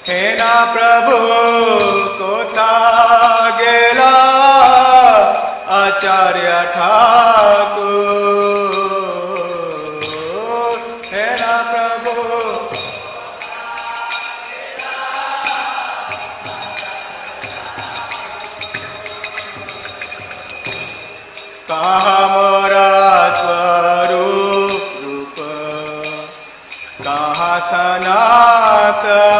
हे ना प्रभु कोथा गेला आचार्य ठाकुर, हे ना प्रभु कहाँ मोरा स्वरूप रूप, कहाँ सनातन,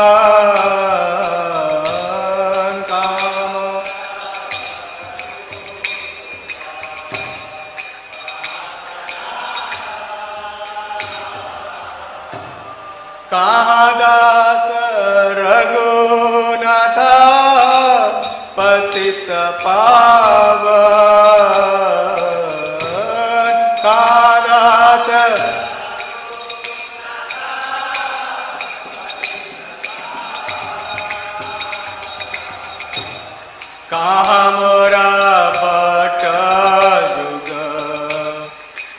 कहाँ दास रघुनाथ पतित पावन, कहाँ दास कहाँ मोरा भट जुग,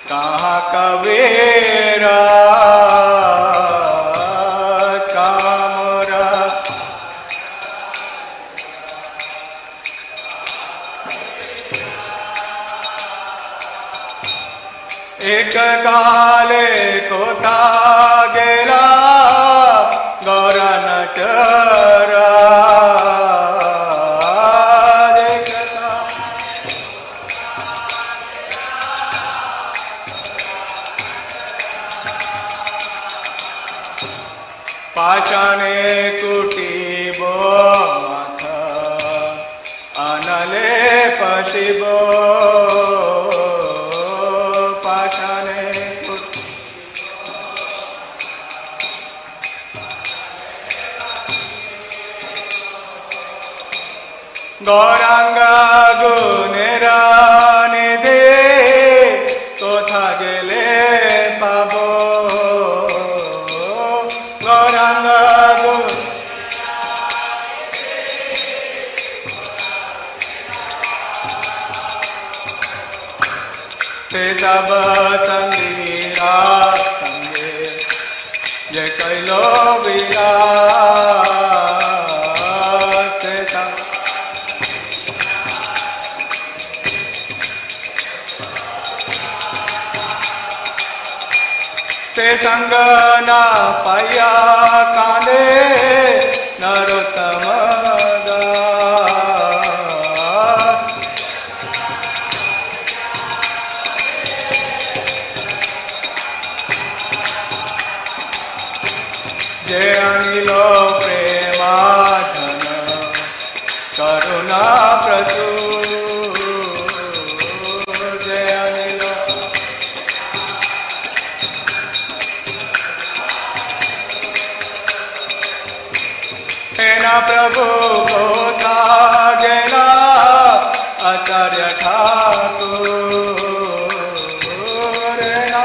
कहाँ कबीरा, कहाँ मोरा एक काले कोथा गेला गौरा नटरा, पाचने कुटिबो माथ अनले पशिबो, पाचने गौरांग गुनेरा निधे कोथा गेले पाबो, गौरांग गुण से सब संगीरा संगे ये कैलो बीरा, से सब से संग न पाया काले नरोत्तम जय अनिलो प्रेमाधन करुणा प्रचुर, जय अनिलो हे ना प्रभु कोथा गेला आचार्य ठाकुर, हे ना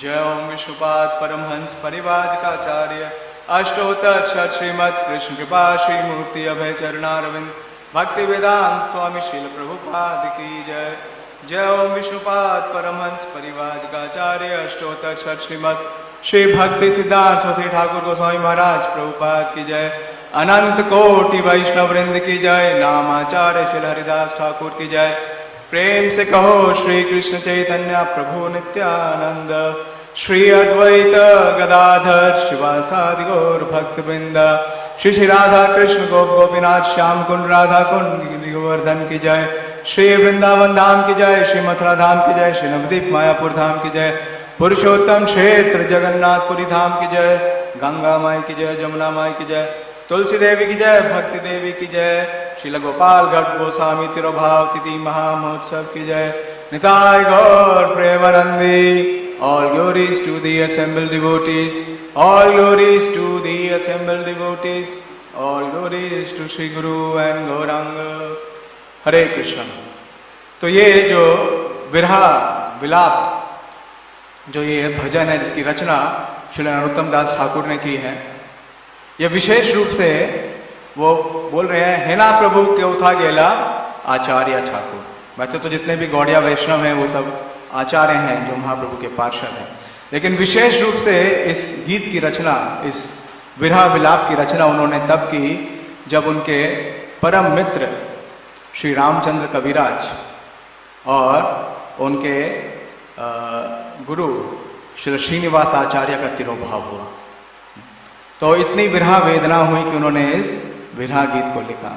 जय ओम विष्णुपाद परमहंस परिवाजकाचार्य अष्टोत्तर श्रीमद कृष्ण कृपा श्री मूर्ति अभय चरणारविंद भक्ति वेदांत स्वामी शील प्रभुपाद की जय। जय ओम विष्णुपाद परमहंस परिवाजकाचार्य अष्टोत्तर श्रीमद श्री भक्ति सिद्धांत सरस्वती ठाकुर गोस्वामी महाराज प्रभुपाद की जय। अनंत कोटि वैष्णव वृंद की जय। नामाचार्य श्री हरिदास ठाकुर की जय। प्रेम से कहो श्री कृष्ण चैतन्य प्रभु नित्यानंद, श्री अद्वैत गदाधर शिवासादि गौर भक्तवृंद, श्री श्री राधा कृष्ण गोप गोपीनाथ श्याम कुंड राधा कुंड गोवर्धन की जय। श्री वृंदावन धाम की जय। श्री मथुरा धाम की जय। श्री नवदीप मायापुर धाम की जय। पुरुषोत्तम क्षेत्र जगन्नाथपुरी धाम की जय। गंगा माई की जय। जमुना माई की जय। तुलसी देवी की जय। भक्ति देवी की जय। श्रील गोपाल घट गोस्वामी तिरुभाव तिथि महामहोत्सव की जय। निताय गौर Premanandi. All glories to the assembled devotees. All glories to the assembled devotees. All glories to Sri Guru and Gauranga. हरे कृष्ण। तो ये जो विरहा विलाप जो ये भजन है जिसकी रचना श्री नरोत्तम दास ठाकुर ने की है, ये विशेष रूप से वो बोल रहे हैं हेना प्रभु के उठा गेला आचार्य ठाकुर। वैसे तो जितने भी गौड़िया वैष्णव हैं वो सब आचार्य हैं जो महाप्रभु के पार्षद हैं, लेकिन विशेष रूप से इस गीत की रचना, इस विरह विलाप की रचना उन्होंने तब की जब उनके परम मित्र श्री रामचंद्र कविराज और उनके गुरु श्री श्रीनिवास आचार्य का तिरोभाव हुआ। तो इतनी विरह वेदना हुई कि उन्होंने इस विरह गीत को लिखा।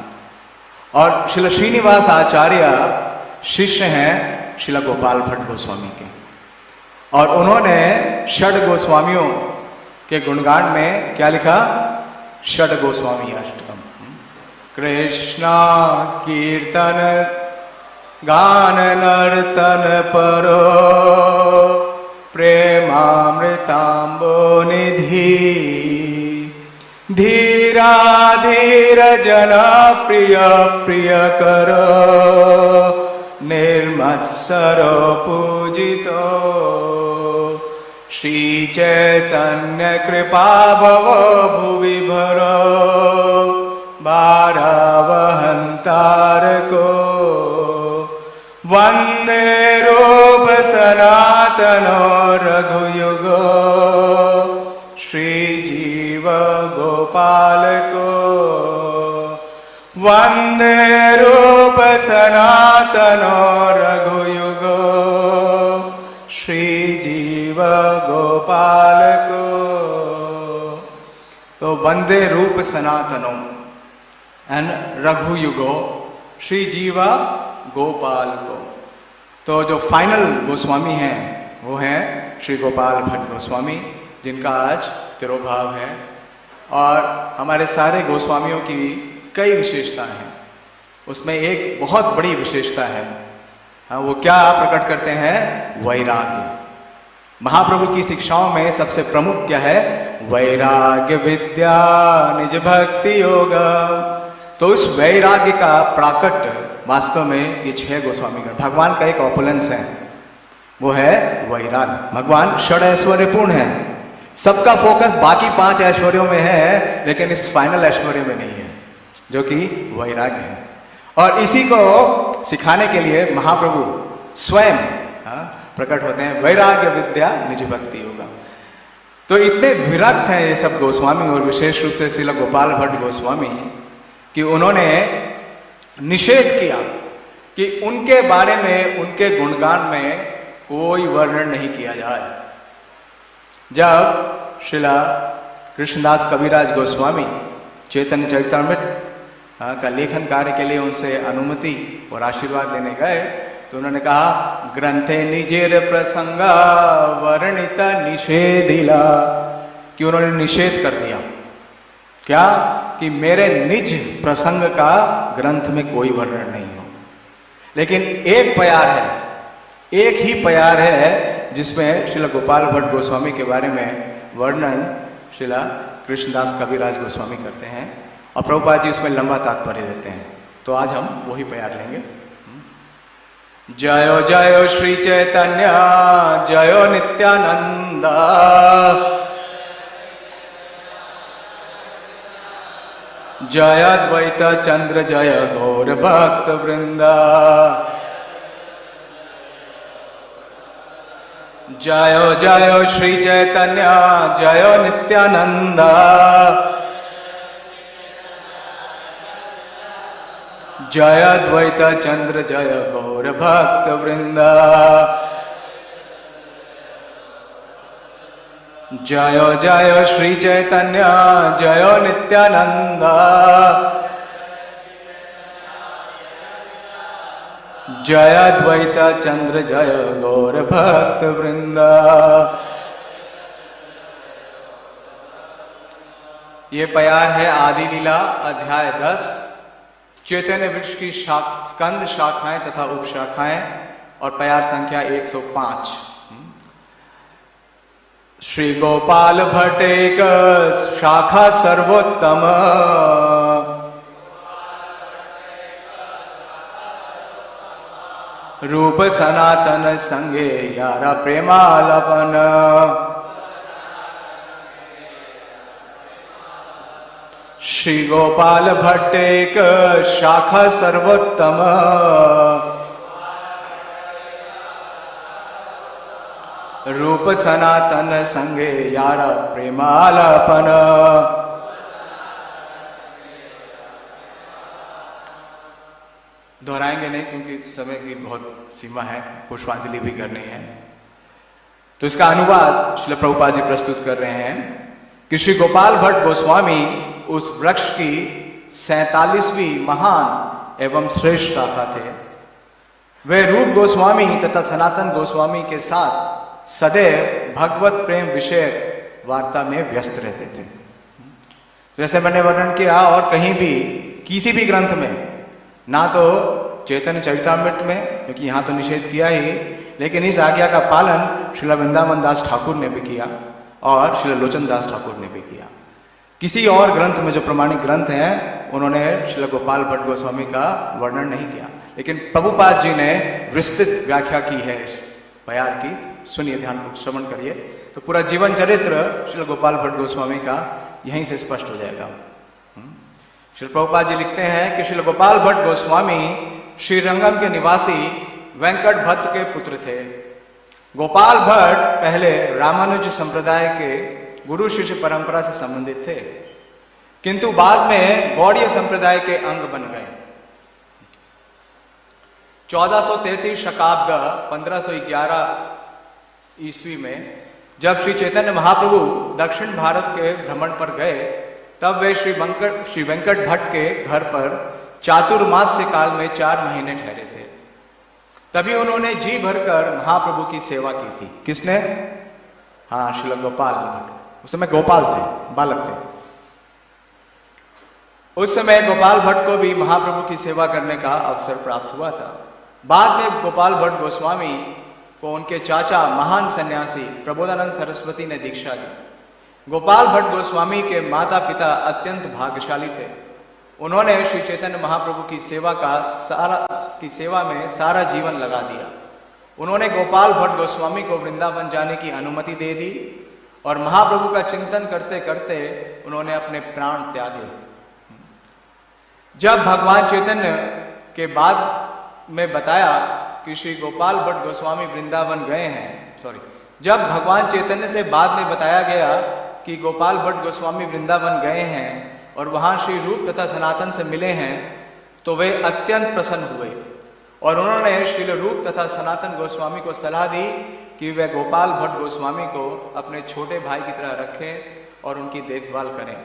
और श्री श्रीनिवास आचार्य शिष्य हैं श्रील गोपाल भट्ट गोस्वामी के, और उन्होंने षड गोस्वामियों के गुणगान में क्या लिखा? षड गोस्वामी अष्टकम। कृष्णा कीर्तन गान नर्तन परो प्रेमामृतांबो निधि, धीरा धीर जना प्रिय प्रिय करो निर्मत्सरो पूजितो, श्री चैतन्य कृपा भव भुवि भरो बारवहंतारको, वंदे रूप सनातनो रघुयुगो श्री जीव गोपाल को, वंदे रूप सनातनो रघुयुगो श्री जीव गोपाल को। तो वंदे रूप सनातनो एंड रघुयुगो श्री जीवा गोपाल को। तो जो फाइनल गोस्वामी हैं वो हैं श्री गोपाल भट्ट गोस्वामी, जिनका आज तिरोभाव है। और हमारे सारे गोस्वामियों की कई विशेषताएं हैं, उसमें एक बहुत बड़ी विशेषता है। हाँ, वो क्या प्रकट करते हैं? वैराग्य। महाप्रभु की शिक्षाओं में सबसे प्रमुख क्या है? वैराग्य विद्या निज भक्ति योग। तो इस वैराग्य का प्राकट वास्तव में ये 6 गोस्वामी का, भगवान का एक ऑपुलेंस है, वो है वैराग्य। भगवान षड ऐश्वर्य पूर्ण है, सबका फोकस बाकी 5 ऐश्वर्यों में है, लेकिन इस फाइनल ऐश्वर्य में नहीं है, जो कि वैराग्य है। और इसी को सिखाने के लिए महाप्रभु स्वयं प्रकट होते हैं। वैराग्य विद्या निज भक्ति होगा। तो इतने विरक्त हैं ये सब गोस्वामी, और विशेष रूप से श्रील गोपाल भट्ट गोस्वामी, कि उन्होंने निषेध किया कि उनके बारे में, उनके गुणगान में कोई वर्णन नहीं किया जाए। जब श्रीला कृष्णदास कविराज गोस्वामी चैतन्य चरितामृत का लेखन कार्य के लिए उनसे अनुमति और आशीर्वाद लेने गए, तो उन्होंने कहा, ग्रंथे निजेर प्रसंग वर्णित निषेधिला, कि उन्होंने निषेध कर दिया। क्या? कि मेरे निज प्रसंग का ग्रंथ में कोई वर्णन नहीं हो। लेकिन एक प्यार है, एक ही प्यार है जिसमें श्रील गोपाल भट्ट गोस्वामी के बारे में वर्णन श्रीला कृष्णदास कविराज गोस्वामी करते हैं, और प्रभुपाद जी उसमें लंबा तात्पर्य देते हैं। तो आज हम वही प्यार लेंगे। जयो जयो श्री चैतन्य जयो नित्यानंद, जय अद्वैत चंद्र जय गौर भक्त वृंदा, जयो जयो श्री चैतन्य जयो नित्यानंद, जय अद्वैत चंद्र जय गौर भक्त वृंदा, जयो जयो श्री चैतन्य जयो नित्यानंद, जय अद्वैत चंद्र जय गौर भक्त वृंदा। ये प्यार है आदि लीला अध्याय 10, चैतन्य वृक्ष की स्कंद शाखाएं तथा उपशाखाएं, और प्यार संख्या 105। श्री गोपाल भट्टेक शाखा सर्वोत्तम, रूप सनातन संगे यारा प्रेमालपन, श्री गोपाल भट्टेक शाखा सर्वोत्तम, रूप सनातन संगे यारा प्रेमालापन। दोहराएंगे नहीं क्योंकि समय की बहुत सीमा है, पुष्पांजलि भी करनी है। तो इसका अनुवाद श्रील प्रभुपाद जी प्रस्तुत कर रहे हैं कि श्री गोपाल भट्ट गोस्वामी उस वृक्ष की 47वीं महान एवं श्रेष्ठ शाखा थे। वे रूप गोस्वामी तथा सनातन गोस्वामी के साथ सदैव भगवत प्रेम विषय वार्ता में व्यस्त रहते थे। जैसे मैंने वर्णन किया, और कहीं भी किसी भी ग्रंथ में, ना तो चैतन्य चरितामृत में, क्योंकि यहाँ तो निषेध किया ही, लेकिन इस आज्ञा का पालन श्रील वृंदावन दास ठाकुर ने भी किया और श्रील लोचन दास ठाकुर ने भी किया। किसी और ग्रंथ में, जो प्रमाणिक ग्रंथ हैं, उन्होंने श्रील गोपाल भट्ट गोस्वामी का वर्णन नहीं किया, लेकिन प्रभुपाद जी ने विस्तृत व्याख्या की है इस बयार की। सुनिए, ध्यान को श्रवण करिए, तो पूरा जीवन चरित्र श्रील गोपाल भट्ट गोस्वामी का यहीं से स्पष्ट हो जाएगा। श्रील प्रभुपाद जी लिखते हैं कि श्रील गोपाल भट्ट गोस्वामी श्रीरंगम के निवासी वेंकट भट्ट के पुत्र थे। गोपाल भट्ट पहले रामानुज संप्रदाय के गुरु शिष्य परंपरा से संबंधित थे, किंतु बाद में गौड़ीय संप्रदाय के अंग बन गए। 1433 शकाब्द 1511 ईस्वी में जब श्री चैतन्य महाप्रभु दक्षिण भारत के भ्रमण पर गए, तब वे श्री वेंकट भट्ट के घर पर चातुर्मास्य काल में 4 महीने ठहरे थे। तभी उन्होंने जी भरकर महाप्रभु की सेवा की थी। किसने? हाँ, श्रील गोपाल भट्ट। उस समय गोपाल थे, बालक थे। उस समय गोपाल भट्ट को भी महाप्रभु की सेवा करने का अवसर प्राप्त हुआ था। बाद में गोपाल भट्ट गोस्वामी को उनके चाचा महान सन्यासी प्रबोधानंद सरस्वती ने दीक्षा दी। गोपाल भट्ट गोस्वामी के माता पिता अत्यंत भाग्यशाली थे। उन्होंने श्री चैतन्य महाप्रभु की सेवा में सारा जीवन लगा दिया। उन्होंने गोपाल भट्ट गोस्वामी को वृंदावन जाने की अनुमति दे दी और महाप्रभु का चिंतन करते करते उन्होंने अपने प्राण त्यागे। जब भगवान चैतन्य के बाद में बताया कि श्री गोपाल भट्ट गोस्वामी वृंदावन गए हैं, जब भगवान चैतन्य से बाद में बताया गया कि गोपाल भट्ट गोस्वामी वृंदावन गए हैं और वहां श्री रूप तथा सनातन से मिले हैं, तो वे अत्यंत प्रसन्न हुए और उन्होंने श्री रूप तथा सनातन गोस्वामी को सलाह दी कि वे गोपाल भट्ट गोस्वामी को अपने छोटे भाई की तरह रखें और उनकी देखभाल करें।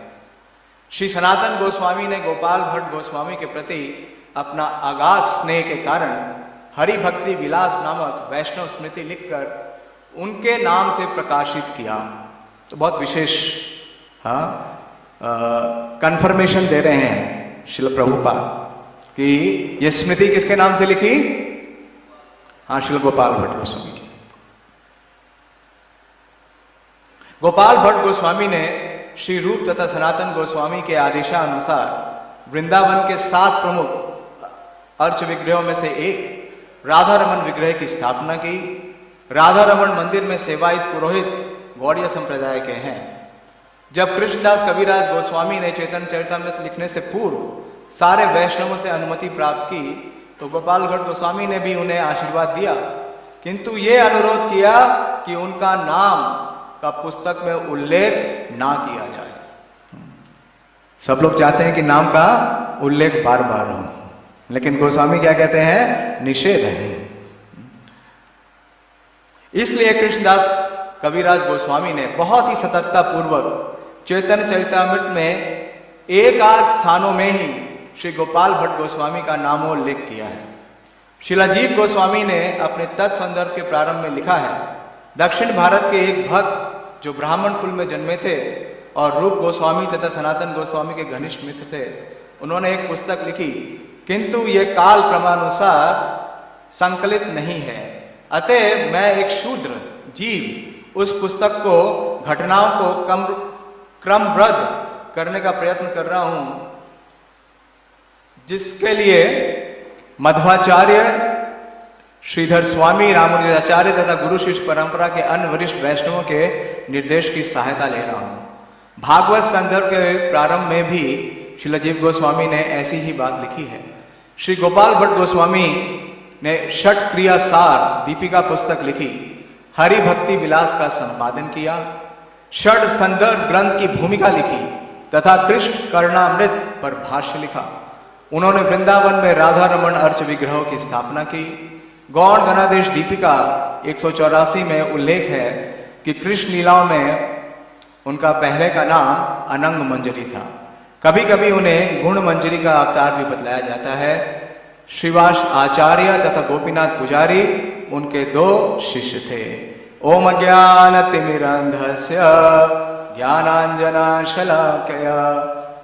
श्री सनातन गोस्वामी ने गोपाल भट्ट गोस्वामी के प्रति अपना अगाध स्नेह के कारण हरि भक्ति विलास नामक वैष्णव स्मृति लिखकर उनके नाम से प्रकाशित किया। तो बहुत विशेष कंफर्मेशन दे रहे हैं श्रील प्रभुपाद कि ये स्मृति किसके नाम से लिखी? हाँ, श्रील गोपाल भट्ट गोस्वामी की। गोपाल भट्ट गोस्वामी ने श्री रूप तथा सनातन गोस्वामी के आदेशानुसार वृंदावन के 7 प्रमुख अर्च विग्रहों में से एक राधा रमन विग्रह की स्थापना की। राधा रमन मंदिर में सेवायित पुरोहित गौड़ीय संप्रदाय के हैं। जब कृष्णदास कविराज गोस्वामी ने चैतन्य चरितामृत लिखने से पूर्व सारे वैष्णवों से अनुमति प्राप्त की, तो गोपाल भट्ट गोस्वामी ने भी उन्हें आशीर्वाद दिया, किंतु ये अनुरोध किया कि उनका नाम का पुस्तक में उल्लेख ना किया जाए। सब लोग चाहते हैं कि नाम का उल्लेख बार बार हो, लेकिन गोस्वामी क्या कहते हैं? निषेध है। इसलिए कृष्णदास कविराज गोस्वामी ने बहुत ही सतर्कता पूर्वक चैतन्य चरितामृत में एक आध स्थानों में ही श्री गोपाल भट्ट गोस्वामी का नामोल्लेख किया है। शिलाजीव गोस्वामी ने अपने तत्संदर्भ के प्रारंभ में लिखा है, दक्षिण भारत के एक भक्त जो ब्राह्मण कुल में जन्मे थे और रूप गोस्वामी तथा सनातन गोस्वामी के घनिष्ठ मित्र थे, उन्होंने एक पुस्तक लिखी, किंतु ये काल क्रमानुसार संकलित नहीं है। अतः मैं एक शूद्र जीव उस पुस्तक को घटनाओं को क्रमबद्ध करने का प्रयत्न कर रहा हूं, जिसके लिए मध्वाचार्य श्रीधर स्वामी रामानुजाचार्य तथा गुरु शिष्य परंपरा के अन्य वरिष्ठ वैष्णवों के निर्देश की सहायता ले रहा हूं। भागवत संदर्भ के प्रारंभ में भी शिलाजीव गोस्वामी ने ऐसी ही बात लिखी है। श्री गोपाल भट्ट गोस्वामी ने षट क्रिया सार दीपिका पुस्तक लिखी। हरि भक्ति विलास का संपादन किया, षड संदर्भ ग्रंथ की भूमिका लिखी तथा कृष्ण कर्णामृत पर भाष्य लिखा। उन्होंने वृंदावन में राधा रमण अर्च विग्रहों की स्थापना की। गौड़ गणादेश दीपिका 184 में उल्लेख है कि कृष्ण लीलाओं में उनका पहले का नाम अनंग मंजरी था। कभी कभी उन्हें गुण मंजरी का अवतार भी बतलाया जाता है। श्रीवास आचार्य तथा गोपीनाथ पुजारी उनके दो शिष्य थे। ओम अज्ञानतिमिरन्धस्य ज्ञानाञ्जनशलाकया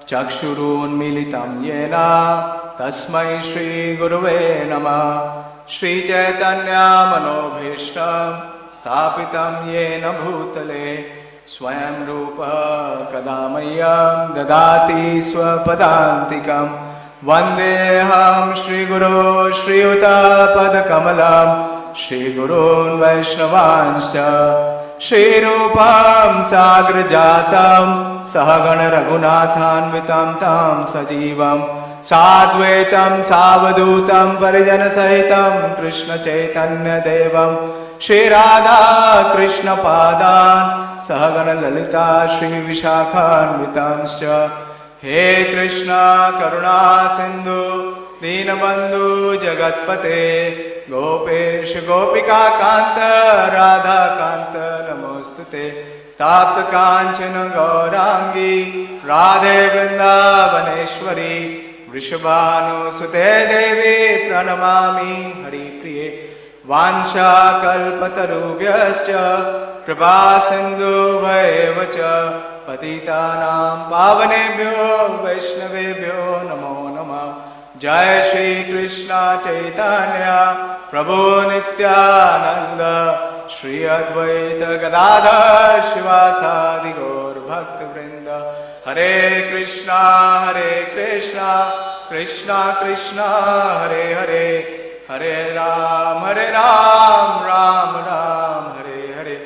चक्षुरुन्मीलितं येन तस्मै श्रीगुरुवे नमः। श्रीचैतन्यमनोभीष्टं स्थापितं येन भूतले स्वयं रूप कदा मह्यं ददाति स्वपदान्तिकं। वन्देऽहं श्रीगुरो श्रीयुतपदकमलं श्रीगुरून् वैष्णवांश्च। श्रीरूपं साग्रजातं सहगण रघुनाथान्वितं तं सजीवं साद्वैतं सावधूतं परिजनसहितं कृष्णचैतन्यदेवं श्रीराधा कृष्णपादान् सहगण ललिता श्रीविशाखान्वितांश्च। हे कृष्ण करुणा सिंधु दीनबंधु जगतपते गोपेश गोपिका कांत राधा कांत नमोस्तुते। ताप्त कांचन गौरांगी राधे वृंदावनेश्वरी वृषभानुसुते देवी प्रणमामि हरिप्रिये। वाञ्छा कल्पतरुभ्यश्च कृपा सिन्धुभ्येव च पतितानां पावनेभ्यो वैष्णवेभ्यो नमो नमः। जय श्री कृष्ण चैतन्य प्रभु नित्यानंद श्री अद्वैत गदाधर शिवासादि गौर भक्त वृंद। हरे कृष्णा कृष्णा कृष्णा हरे हरे, हरे राम राम राम हरे हरे।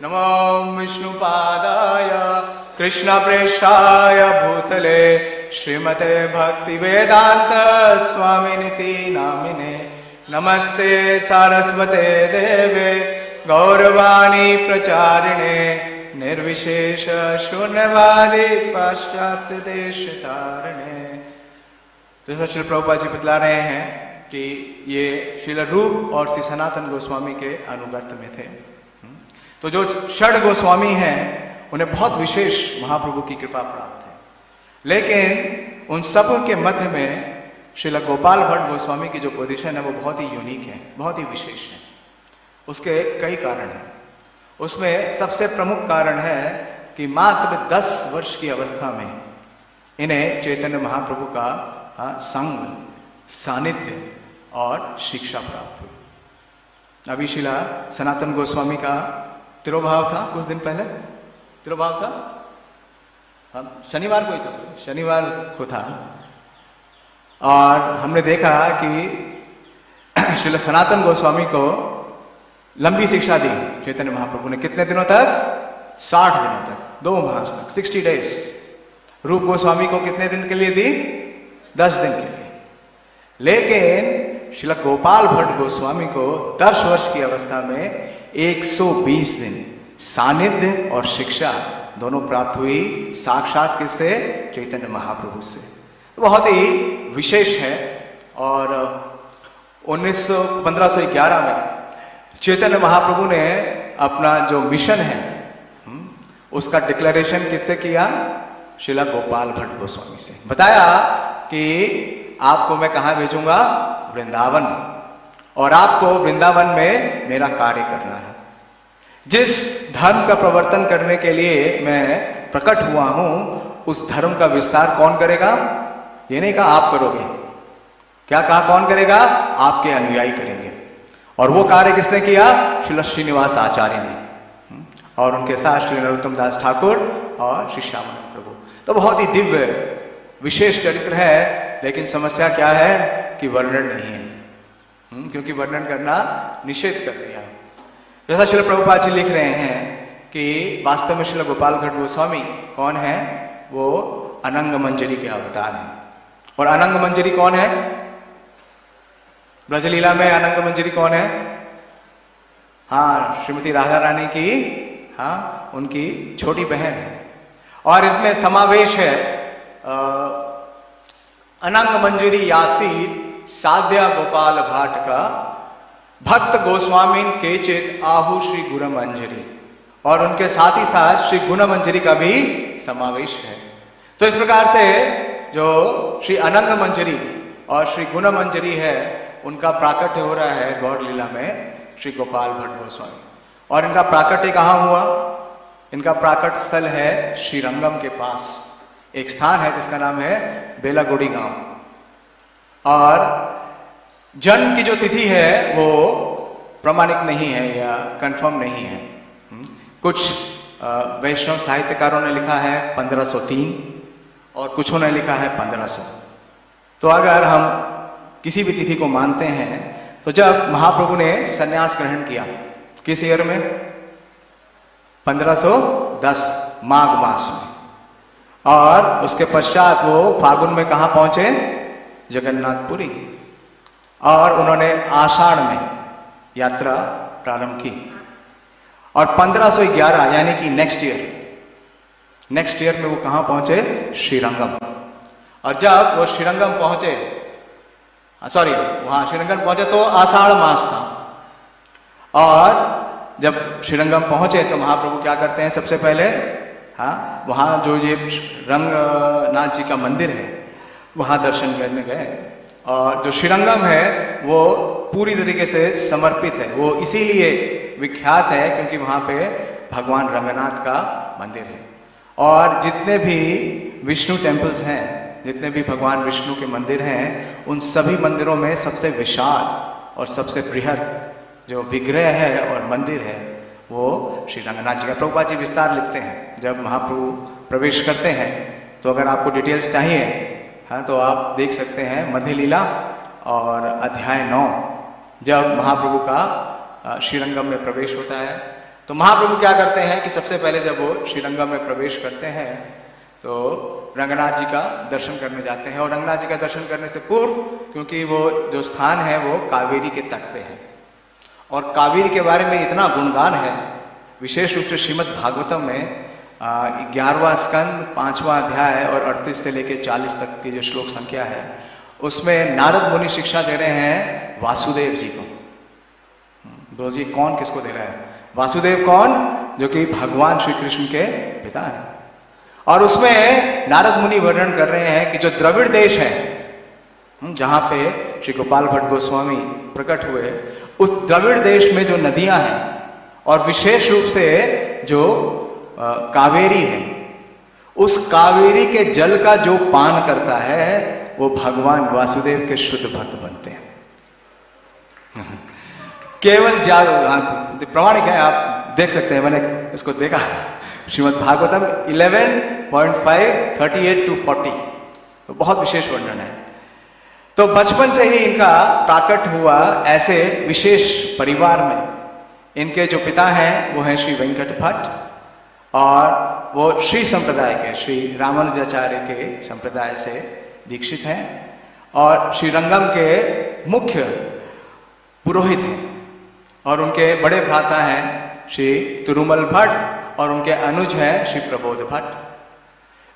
नमो विष्णुपादाय कृष्ण प्रेष्ठाय भूतले श्रीमते भक्ति वेदांत स्वामिनिति नामिने। नमस्ते सारस्वते देवे गौरवाणी प्रचारिणे निर्विशेष शून्यवादी पाश्चात्य देश तारिणे। जैसा श्री प्रभुपाद जी बतला रहे हैं कि ये श्रील रूप और श्री सनातन गोस्वामी के अनुगत में थे। तो जो षड गोस्वामी हैं उन्हें बहुत विशेष महाप्रभु की कृपा प्राप्त है, लेकिन उन सब के मध्य में श्रील गोपाल भट्ट गोस्वामी की जो पोजीशन है वो बहुत ही यूनिक है, बहुत ही विशेष है। उसके कई कारण हैं। उसमें सबसे प्रमुख कारण है कि मात्र 10 वर्ष की अवस्था में इन्हें चैतन्य महाप्रभु का संग, सानिध्य और शिक्षा प्राप्त हुई। अभी शिला सनातन गोस्वामी का तिरोभाव था, कुछ दिन पहले तिरोभाव था, शनिवार को ही था, शनिवार को था। और हमने देखा कि श्रील सनातन गोस्वामी को लंबी शिक्षा दी चैतन्य महाप्रभु ने। कितने दिनों तक? 60 दिनों तक, 2 मास तक, 60 डेज। रूप गोस्वामी को कितने दिन के लिए दी? 10 दिन के लिए। लेकिन श्रील गोपाल भट्ट गोस्वामी को 10 वर्ष की अवस्था में 120 दिन सानिध्य और शिक्षा दोनों प्राप्त हुई। साक्षात किससे? चैतन्य महाप्रभु से। बहुत ही विशेष है। और 1511 में चैतन्य महाप्रभु ने अपना जो मिशन है उसका डिक्लेरेशन किससे किया? श्रीला गोपाल भट्ट गोस्वामी से। बताया कि आपको मैं कहाँ भेजूंगा? वृंदावन, और आपको वृंदावन में मेरा कार्य करना है। जिस धर्म का प्रवर्तन करने के लिए मैं प्रकट हुआ हूं उस धर्म का विस्तार कौन करेगा? ये नहीं कहा आप करोगे, क्या कहा कौन करेगा? आपके अनुयायी करेंगे। और वो कार्य किसने किया? श्री श्रीनिवास आचार्य ने, और उनके साथ श्री नरोत्तम दास ठाकुर और श्री श्यामानंद प्रभु। तो बहुत ही दिव्य विशेष चरित्र है। लेकिन समस्या क्या है कि वर्णन नहीं है, क्योंकि वर्णन करना निषेध कर दिया। जैसा श्री प्रभुपाद जी लिख रहे हैं कि वास्तव में श्री गोपाल भट्ट गोस्वामी कौन है? वो अनंग मंजरी के अवतार हैं। और अनंग मंजरी कौन है? ब्रजलीला में अनंग मंजरी कौन है? हाँ, श्रीमती राधा रानी की, हाँ, उनकी छोटी बहन है। और इसमें समावेश है अनंग मंजरी यासीर साध्या गोपाल भाट का भक्त गोस्वामी केचित आहु श्री गुण मंजरी, और उनके साथ ही साथ श्री गुण मंजरी का भी समावेश है। तो इस प्रकार से जो श्री अनंग मंजरी और श्री गुण मंजरी है, उनका प्राकट्य हो रहा है गौर लीला में श्री गोपाल भट्ट गोस्वामी। और इनका प्राकट्य कहाँ हुआ? इनका प्राकट्य स्थल है श्रीरंगम के पास एक स्थान है जिसका नाम है बेलागुड़ी गांव। और जन्म की जो तिथि है वो प्रामाणिक नहीं है या कंफर्म नहीं है। कुछ वैष्णव साहित्यकारों ने लिखा है 1503 और कुछों ने लिखा है 1500। तो अगर हम किसी भी तिथि को मानते हैं तो जब महाप्रभु ने संन्यास ग्रहण किया किस ईयर में? 1510 माघ मास में। और उसके पश्चात वो फागुन में कहाँ पहुंचे? जगन्नाथपुरी। और उन्होंने आषाढ़ में यात्रा प्रारंभ की। और 1511 यानी कि नेक्स्ट ईयर में वो कहाँ पहुंचे? श्रीरंगम। और जब वो श्रीरंगम पहुंचे, वहां श्रीरंगम पहुंचे तो आषाढ़ मास था। और जब श्रीरंगम पहुंचे तो महाप्रभु क्या करते हैं? सबसे पहले हाँ, वहां जो ये रंगनाथ जी का मंदिर है वहां दर्शन करने गए। और जो श्रीरंगम है वो पूरी तरीके से समर्पित है। वो इसीलिए विख्यात है क्योंकि वहां पे भगवान रंगनाथ का मंदिर है। और जितने भी विष्णु टेम्पल्स हैं, जितने भी भगवान विष्णु के मंदिर हैं, उन सभी मंदिरों में सबसे विशाल और सबसे बृहद जो विग्रह है और मंदिर है वो श्री रंगनाथ जी का। प्रभुपाद जी विस्तार लिखते हैं जब महाप्रभु प्रवेश करते हैं। तो अगर आपको डिटेल्स चाहिए हाँ, तो आप देख सकते हैं मध्य लीला और अध्याय 9, जब महाप्रभु का श्रीरंगम में प्रवेश होता है। तो महाप्रभु क्या करते हैं कि सबसे पहले जब वो श्रीरंगम में प्रवेश करते हैं तो रंगनाथ जी का दर्शन करने जाते हैं। और रंगनाथ जी का दर्शन करने से पूर्व, क्योंकि वो जो स्थान है वो कावेरी के तट पे है और कावेरी के बारे में इतना गुणगान है, विशेष रूप से श्रीमद् भागवतम में 11वां स्कंद 5वां अध्याय और 38 से लेकर 40 तक की जो श्लोक संख्या है, उसमें नारद मुनि शिक्षा दे रहे हैं वासुदेव जी को। दोस्त जी, कौन किसको दे रहा है? वासुदेव कौन? जो कि भगवान श्री कृष्ण के पिता हैं। और उसमें नारद मुनि वर्णन कर रहे हैं कि जो द्रविड़ देश है जहां पे श्री गोपाल भट्ट गोस्वामी प्रकट हुए, उस द्रविड़ देश में जो नदियां हैं और विशेष रूप से जो कावेरी है, उस कावेरी के जल का जो पान करता है वो भगवान वासुदेव के शुद्ध भक्त बनते हैं। केवल प्रमाणिक है, आप देख सकते हैं, मैंने इसको देखा श्रीमद् भागवतम 11.5 38 to 40, तो बहुत विशेष वर्णन है। तो बचपन से ही इनका प्राकट हुआ ऐसे विशेष परिवार में। इनके जो पिता हैं वो हैं श्री वेंकट भट्ट और वो श्री संप्रदाय के श्री रामानुजाचार्य के संप्रदाय से दीक्षित हैं और श्रीरंगम के मुख्य पुरोहित हैं। और उनके बड़े भ्राता हैं श्री तिरुमल भट्ट और उनके अनुज हैं श्री प्रबोध भट्ट।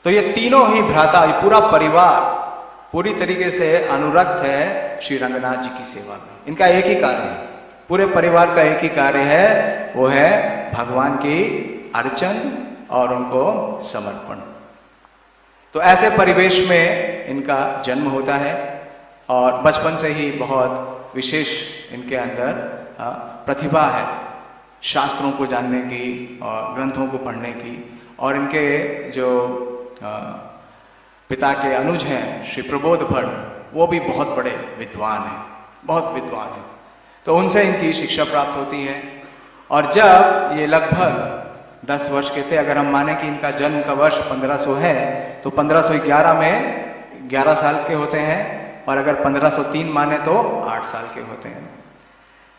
तो ये तीनों ही भ्राता, ये पूरा परिवार पूरी तरीके से अनुरक्त है श्री रंगनाथ जी की सेवा में। इनका एक ही कार्य है, पूरे परिवार का एक ही कार्य है, वो है भगवान की अर्चन और उनको समर्पण। तो ऐसे परिवेश में इनका जन्म होता है और बचपन से ही बहुत विशेष इनके अंदर प्रतिभा है शास्त्रों को जानने की और ग्रंथों को पढ़ने की। और इनके जो पिता के अनुज हैं श्री प्रबोध भट्ट, वो भी बहुत बड़े विद्वान हैं, बहुत विद्वान हैं। तो उनसे इनकी शिक्षा प्राप्त होती है। और जब ये लगभग 10 वर्ष के थे, अगर हम माने कि इनका जन्म का वर्ष 1500 है, तो 1511 में 11 साल के होते हैं और अगर 1503 माने तो 8 साल के होते हैं।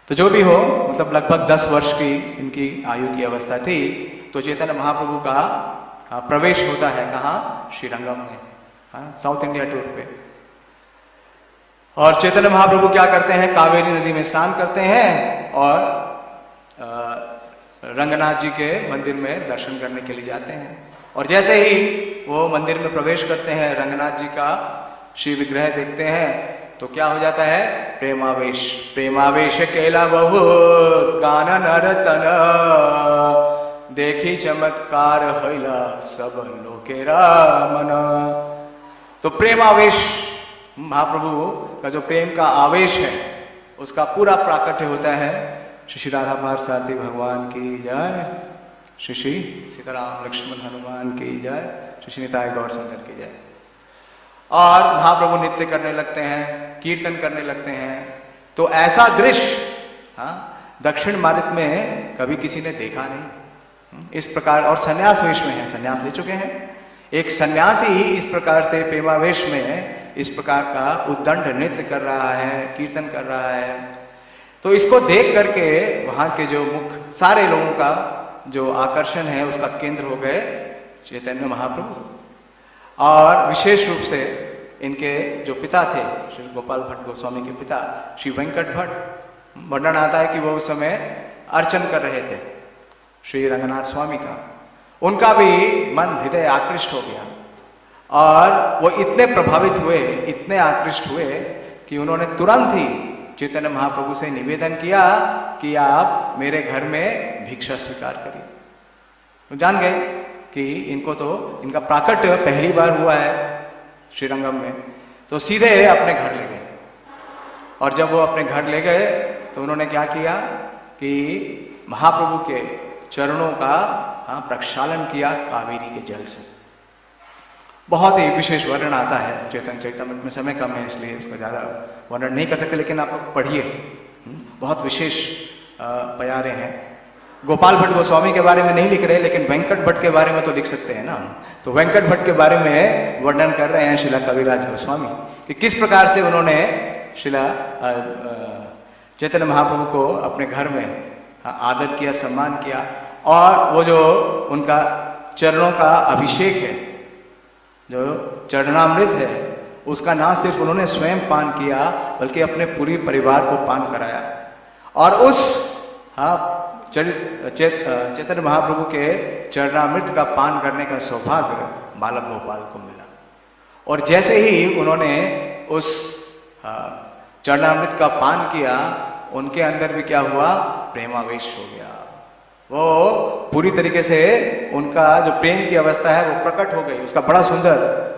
तो जो भी हो, मतलब लगभग 10 वर्ष की इनकी आयु की अवस्था थी। तो चैतन्य महाप्रभु का प्रवेश होता है कहाँ? श्रीरंगम में, साउथ इंडिया टूर पे। और चैतन्य महाप्रभु क्या करते हैं? कावेरी नदी में स्नान करते हैं और रंगनाथ जी के मंदिर में दर्शन करने के लिए जाते हैं। और जैसे ही वो मंदिर में प्रवेश करते हैं, रंगनाथ जी का श्री विग्रह देखते हैं, तो क्या हो जाता है? प्रेमावेश। प्रेमावेश केला बहुत कानन रतन, देखी चमत्कार हैला सब लोकेरा मन। तो प्रेमावेश, महाप्रभु का जो प्रेम का आवेश है उसका पूरा प्राकट्य होता है। श्री राधा पार्षदी भगवान की जय, श्री सीताराम लक्ष्मण हनुमान की जय, श्री निताई गौर सुंदर की जय। और महाप्रभु नृत्य करने लगते हैं, कीर्तन करने लगते हैं। तो ऐसा दृश्य दक्षिण भारत में कभी किसी ने देखा नहीं इस प्रकार। और संन्यास वेश में है, संन्यास ले चुके हैं। एक सन्यासी इस प्रकार से प्रेमावेश में इस प्रकार का उद्दंड नृत्य कर रहा है, कीर्तन कर रहा है। तो इसको देख करके वहां के जो मुख्य सारे लोगों का जो आकर्षण है उसका केंद्र हो गए चैतन्य महाप्रभु। और विशेष रूप से इनके जो पिता थे, श्री गोपाल भट्ट गोस्वामी के पिता श्री वेंकट भट्ट, वर्णन आता है कि वो उस समय अर्चन कर रहे थे श्री रंगनाथ स्वामी का। उनका भी मन हृदय आकृष्ट हो गया और वो इतने प्रभावित हुए, इतने आकृष्ट हुए कि उन्होंने तुरंत ही चैतन्य महाप्रभु से निवेदन किया कि आप मेरे घर में भिक्षा स्वीकार करिए। तो जान गए कि इनको तो इनका प्राकट्य पहली बार हुआ है श्रीरंगम में, तो सीधे अपने घर ले गए। और जब वो अपने घर ले गए तो उन्होंने क्या किया कि महाप्रभु के चरणों का प्रक्षालन किया कावेरी के जल से। बहुत ही विशेष वर्णन आता है चैतन्य चरितामृत में, समय कम है इसलिए उसका ज़्यादा वर्णन नहीं कर सकते, लेकिन आप लोग पढ़िए, बहुत विशेष प्यारे हैं। गोपाल भट्ट गोस्वामी के बारे में नहीं लिख रहे, लेकिन वेंकट भट्ट के बारे में तो लिख सकते हैं ना। तो वेंकट भट्ट के बारे में वर्णन कर रहे हैं शिला कविराज गोस्वामी कि किस प्रकार से उन्होंने शिला चैतन्य महाप्रभु को अपने घर में आदर किया, सम्मान किया। और वो जो उनका चरणों का अभिषेक है, जो चरणामृत है, उसका ना सिर्फ उन्होंने स्वयं पान किया बल्कि अपने पूरी परिवार को पान कराया। और उस चैतन्य महाप्रभु के चरणामृत का पान करने का सौभाग्य बालक गोपाल को मिला। और जैसे ही उन्होंने उस चरणामृत का पान किया, उनके अंदर भी क्या हुआ? प्रेमावेश हो गया। वो पूरी तरीके से उनका जो प्रेम की अवस्था है वो प्रकट हो गई। उसका बड़ा सुंदर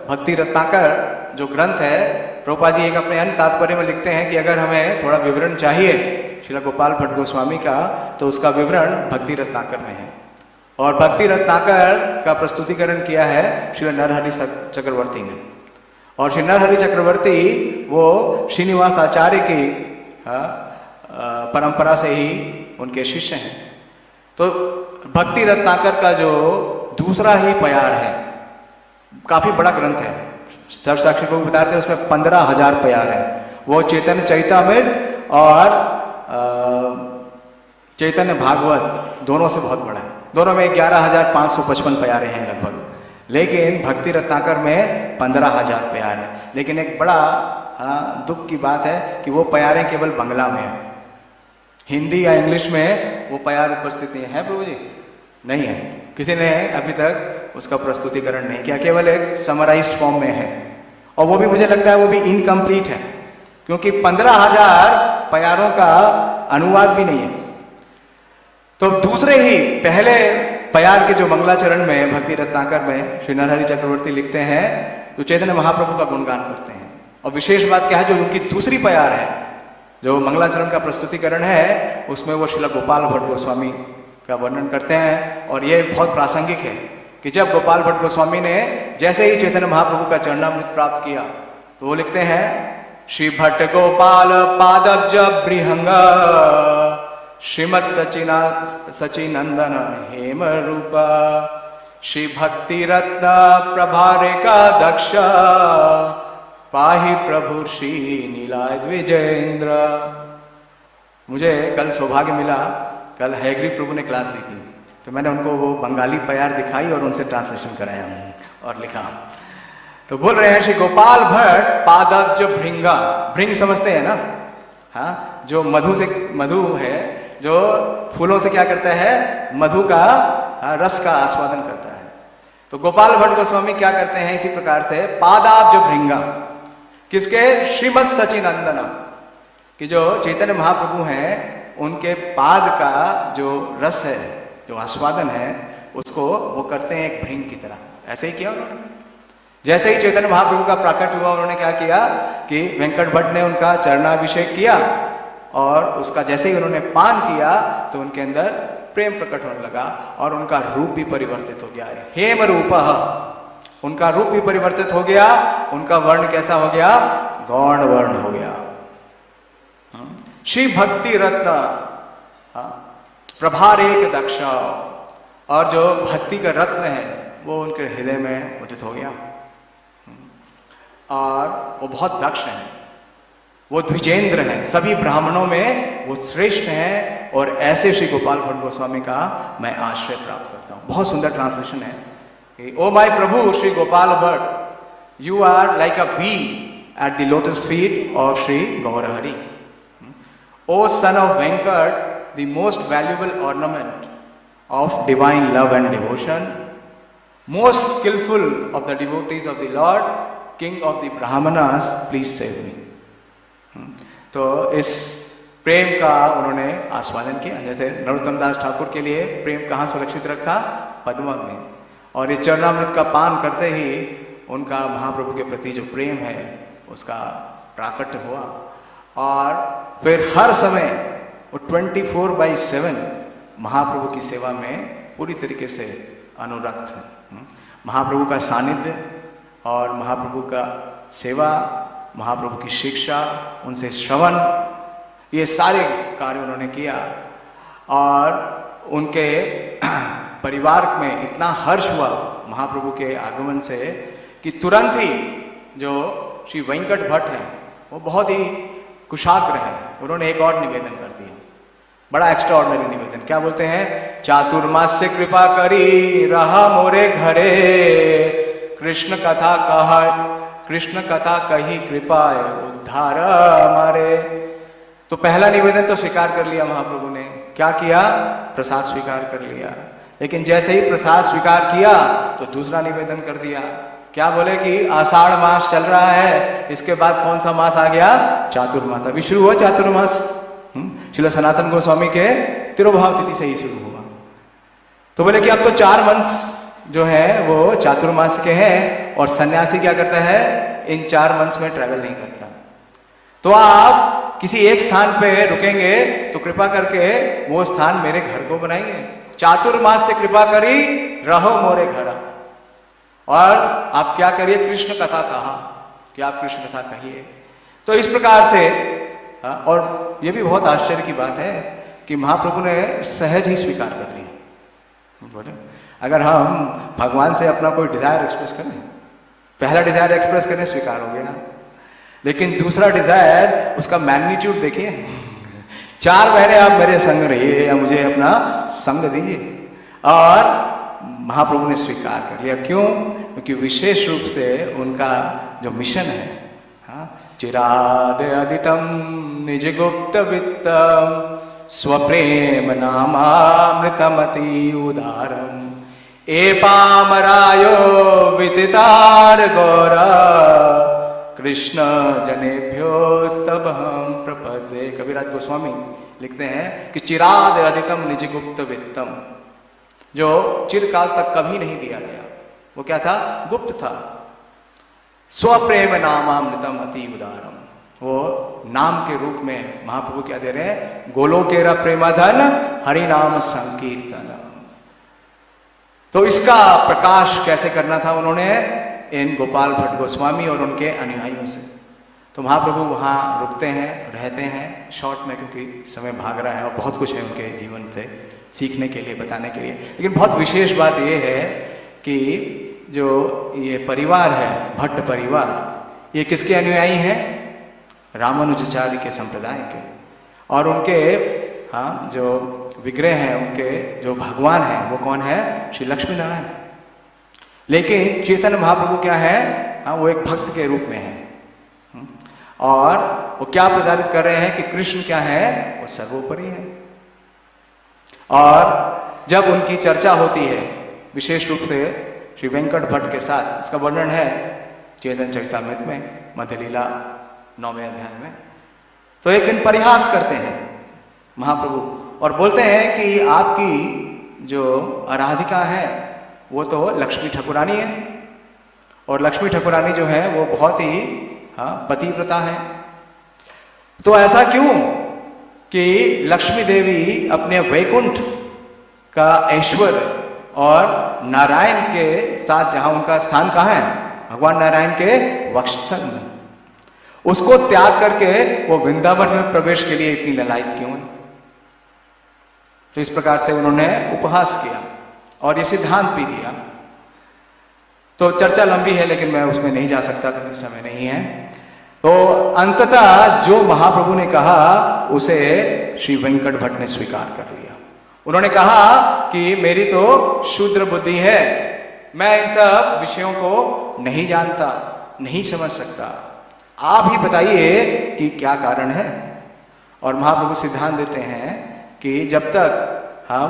भक्ति रत्नाकर जो ग्रंथ है, प्रभुपाद जी एक अपने अन्य तात्पर्य में लिखते हैं कि अगर हमें थोड़ा विवरण चाहिए श्रील गोपाल भट्ट गोस्वामी का, तो उसका विवरण भक्ति रत्नाकर में है। और भक्ति रत्नाकर का प्रस्तुतिकरण किया है श्री नरहरि चक्रवर्ती ने। और श्री नरहरि चक्रवर्ती वो श्रीनिवास आचार्य की परंपरा से ही उनके शिष्य हैं। तो भक्ति रत्नाकर का जो दूसरा ही प्यार है, काफी बड़ा ग्रंथ है, सर्वसाक्षी को बताते हैं, उसमें 15,000 प्यार है। वो चैतन्य चरितामृत और चैतन्य भागवत दोनों से बहुत बड़ा है। दोनों में 11,555 प्यारे हैं लगभग, लेकिन भक्ति रत्नाकर में 15,000 प्यार है। लेकिन एक बड़ा दुख की बात है कि वो प्यारे केवल बंगला में है, हिंदी या इंग्लिश में वो प्यार उपस्थित नहीं है। प्रभु जी नहीं है, किसी ने अभी तक उसका प्रस्तुतिकरण नहीं किया, केवल एक समराइज्ड फॉर्म में है। और वो भी मुझे लगता है वो भी इनकम्प्लीट है, क्योंकि 15,000 प्यारों का अनुवाद भी नहीं है। तो दूसरे ही पहले प्यार के जो मंगलाचरण में भक्ति रत्नाकर में श्री नरहरि चक्रवर्ती लिखते हैं, तो चैतन्य महाप्रभु का गुणगान करते हैं। और विशेष बात क्या है, जो उनकी दूसरी प्यार है, जो मंगलाचरण का प्रस्तुतिकरण है, उसमें वो श्रील गोपाल भट्ट गोस्वामी का वर्णन करते हैं। और ये बहुत प्रासंगिक है कि जब गोपाल भट्ट गोस्वामी ने जैसे ही चैतन्य महाप्रभु का चरणामृत प्राप्त किया, तो वो लिखते हैं श्री भट्ट गोपाल पादब्ज बृहंग श्रीमत् सचिनंदन हेम रूप श्री भक्ति रत्न प्रभारेका दक्ष पाहि प्रभु श्री नीलाय द्विजेंद्र। मुझे कल सौभाग्य मिला, कल हैग्रीव प्रभु ने क्लास दी थी, तो मैंने उनको वो बंगाली प्यार दिखाई और उनसे ट्रांसलेशन कराया और लिखा। तो बोल रहे हैं श्री गोपाल भट्ट पादब्ज भृंगा, भृंग समझते हैं ना, हाँ, जो मधु से मधु है, जो फूलों से क्या करता है, मधु का रस का आस्वादन करता है। तो गोपाल भट्ट गोस्वामी क्या करते हैं, इसी प्रकार से पादाब्ज भृंगा, किसके, श्रीमद सचिनंदना, कि जो चैतन्य महाप्रभु हैं उनके पाद का जो रस है, जो आस्वादन है, उसको वो करते हैं एक भृंग की तरह। ऐसे ही किया उन्होंने। जैसे ही चैतन्य महाप्रभु का प्राकट हुआ, उन्होंने क्या किया कि वेंकट भट्ट ने उनका चरणाभिषेक किया और उसका जैसे ही उन्होंने पान किया तो उनके अंदर प्रेम प्रकट होने लगा और उनका रूप भी परिवर्तित हो गया। हेम रूपः, उनका रूप भी परिवर्तित हो गया, उनका वर्ण कैसा हो गया, गौण वर्ण हो गया। श्री भक्ति रत्न प्रभारेक दक्ष, और जो भक्ति का रत्न है वो उनके हृदय में उदित हो गया और वो बहुत दक्ष हैं, वो द्विजेंद्र हैं, सभी ब्राह्मणों में वो श्रेष्ठ हैं। और ऐसे श्री गोपाल भट्ट गोस्वामी का मैं आश्रय प्राप्त करता हूँ। बहुत सुंदर ट्रांसलेशन है। Oh my Prabhu Shri Gopal Bhatt, you are like a bee at the lotus feet of Shri Gaurahari. Oh son of Venkat, the most valuable ornament of divine love and devotion, most skillful of the devotees of the lord, king of the Brahmanas, please save me. तो इस प्रेम का उन्होंने आस्वादन किया। जैसे नरोत्तम दास ठाकुर के लिए प्रेम कहाँ सुरक्षित रखा, पद्म में, और इस चरणामृत का पान करते ही उनका महाप्रभु के प्रति जो प्रेम है उसका प्राकट्य हुआ। और फिर हर समय वो 24/7 महाप्रभु की सेवा में पूरी तरीके से अनुरक्त है। महाप्रभु का सानिध्य और महाप्रभु का सेवा, महाप्रभु की शिक्षा, उनसे श्रवण, ये सारे कार्य उन्होंने किया। और उनके परिवार में इतना हर्ष हुआ महाप्रभु के आगमन से कि तुरंत ही जो श्री वेंकट भट्ट हैं वो बहुत ही कुशाग्र हैं, उन्होंने एक और निवेदन कर दिया, बड़ा एक्स्ट्रा ऑर्डिनरी निवेदन। क्या बोलते हैं, चातुर्मास से कृपा करी रहा मोरे घरे, कृष्ण कथा कहा, कृष्ण कथा कही कृपा उद्धार हमारे। तो पहला निवेदन तो स्वीकार कर लिया महाप्रभु ने, क्या किया, प्रसाद स्वीकार कर लिया। लेकिन जैसे ही प्रसाद स्वीकार किया तो दूसरा निवेदन कर दिया। क्या बोले कि आषाढ़ मास चल रहा है, इसके बाद कौन सा मास आ गया, चातुर्मास। अभी शुरू हुआ चातुर्मास, श्रील सनातन गोस्वामी के तिरुभाव तिथि से ही शुरू हुआ। तो बोले कि अब तो 4 मंथ्स जो है वो चातुर्मास के हैं, और सन्यासी क्या करता है, इन 4 मंथ्स में ट्रैवल नहीं करता। तो आप किसी एक स्थान पे रुकेंगे तो कृपा करके वो स्थान मेरे घर को बनाइए। चातुर्मास से कृपा करी रहो मोरे घर। और आप क्या करिए, कृष्ण कथा कहा कि आप कृष्ण कथा कहिए। तो इस प्रकार से, और ये भी बहुत आश्चर्य की बात है कि महाप्रभु ने सहज ही स्वीकार कर लिया। बोले अगर हम भगवान से अपना कोई डिजायर एक्सप्रेस करें, पहला डिजायर एक्सप्रेस करें, स्वीकार हो गया। लेकिन दूसरा डिजायर, उसका मैग्नीट्यूड देखिए, 4 महीने आप मेरे संग रहिए या मुझे अपना संग दीजिए। और महाप्रभु ने स्वीकार कर लिया। क्यों? क्योंकि विशेष रूप से उनका जो मिशन है, चिराद अदितम निज गुप्त वित्तम स्वप्रेम नामामृतमति उदारम ए पामरायो विदितार गौरा कृष्ण जनेभ्योस्तब हम प्रपद्ये। कविराज गोस्वामी लिखते हैं कि चिराद अधितम निज गुप्त वित्तम, जो चिरकाल तक कभी नहीं दिया गया, वो क्या था, गुप्त था। स्वप्रेम नामामृतम अति उदारम, वो नाम के रूप में महाप्रभु क्या दे रहे हैं, गोलोकेरा प्रेमाधन हरि नाम संकीर्तन। तो इसका प्रकाश कैसे करना था उन्होंने, इन गोपाल भट्ट गोस्वामी और उनके अनुयायियों से। तो महाप्रभु वहाँ रुकते हैं, रहते हैं शॉर्ट में, क्योंकि समय भाग रहा है और बहुत कुछ है उनके जीवन से सीखने के लिए, बताने के लिए। लेकिन बहुत विशेष बात यह है कि जो ये परिवार है, भट्ट परिवार, ये किसके अनुयायी हैं, रामानुजाचार्य के संप्रदाय के। और उनके जो विग्रह हैं, उनके जो भगवान हैं, वो कौन है, श्री लक्ष्मी नारायण। लेकिन चैतन्य महाप्रभु क्या है, वो एक भक्त के रूप में है। और वो क्या प्रचारित कर रहे हैं कि कृष्ण क्या है, वो सर्वोपरि है। और जब उनकी चर्चा होती है विशेष रूप से श्री वेंकट भट्ट के साथ, इसका वर्णन है चैतन्य चरितामृत में मध्य लीला 9वें अध्याय में, तो एक दिन परिहास करते हैं महाप्रभु और बोलते हैं कि आपकी जो आराधिका है वो तो लक्ष्मी ठाकुरानी है, और लक्ष्मी ठाकुरानी जो है वो बहुत ही पतिव्रता है। तो ऐसा क्यों कि लक्ष्मी देवी अपने वैकुंठ का ऐश्वर्य और नारायण के साथ, जहां उनका स्थान कहाँ है, भगवान नारायण के वक्षस्थल में, उसको त्याग करके वो वृंदावन में प्रवेश के लिए इतनी ललायत क्यों है? तो इस प्रकार से उन्होंने उपहास किया और ये सिद्धांत भी दिया। तो चर्चा लंबी है लेकिन मैं उसमें नहीं जा सकता क्योंकि समय नहीं है। तो अंततः जो महाप्रभु ने कहा उसे श्री वेंकट भट्ट ने स्वीकार कर लिया। उन्होंने कहा कि मेरी तो शूद्र बुद्धि है, मैं इन सब विषयों को नहीं जानता, नहीं समझ सकता, आप ही बताइए कि क्या कारण है। और महाप्रभु सिद्धांत देते हैं कि जब तक हम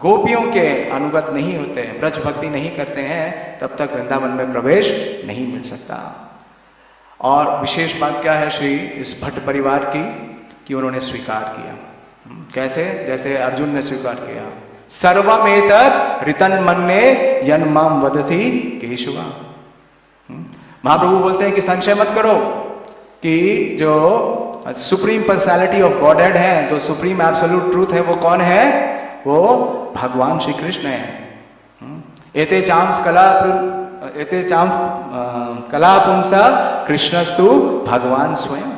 गोपियों के अनुगत नहीं होते हैं, ब्रज भक्ति नहीं करते हैं, तब तक वृंदावन में प्रवेश नहीं मिल सकता। और विशेष बात क्या है श्री इस भट्ट परिवार की, कि उन्होंने स्वीकार किया। कैसे? जैसे अर्जुन ने स्वीकार किया, सर्वमेतत् ऋतं मन्ये यन्माम वदति केशव। महाप्रभु बोलते हैं कि संशय मत करो कि जो सुप्रीम पर्सनालिटी ऑफ गॉडहेड है, जो सुप्रीम एब्सोल्यूट ट्रूथ है, वो कौन है? वो भगवान श्री कृष्ण है। एते चांस कला पुंसा कृष्णस्तु भगवान स्वयं।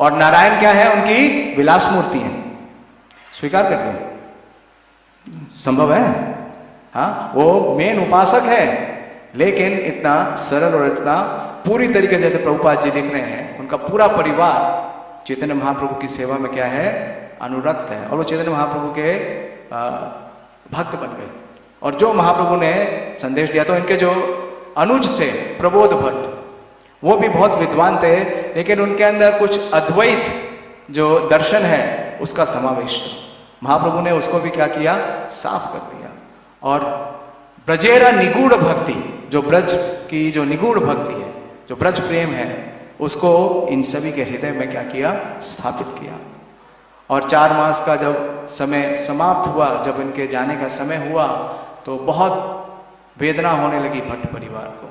और नारायण क्या है? उनकी विलास मूर्ति है। स्वीकार करके संभव है? हाँ, वो मेन उपासक है, लेकिन इतना सरल और इतना पूरी तरीके से, जैसे प्रभुपाद जी लिख रहे हैं, उनका पूरा परिवार चैतन्य महाप्रभु की सेवा में क्या है? अनुरक्त है। और वो चैतन्य महाप्रभु के भक्त बन गए। और जो महाप्रभु ने संदेश दिया, तो इनके जो अनुज थे प्रबोध भट्ट, वो भी बहुत विद्वान थे, लेकिन उनके अंदर कुछ अद्वैत जो दर्शन है उसका समावेश था। महाप्रभु ने उसको भी क्या किया? साफ कर दिया। और ब्रजेरा निगूढ़ भक्ति, जो ब्रज की जो निगूढ़ भक्ति है, जो ब्रज प्रेम है, उसको इन सभी के हृदय में क्या किया? स्थापित किया। और 4 मास का जब समय समाप्त हुआ, जब इनके जाने का समय हुआ, तो बहुत वेदना होने लगी भट्ट परिवार को।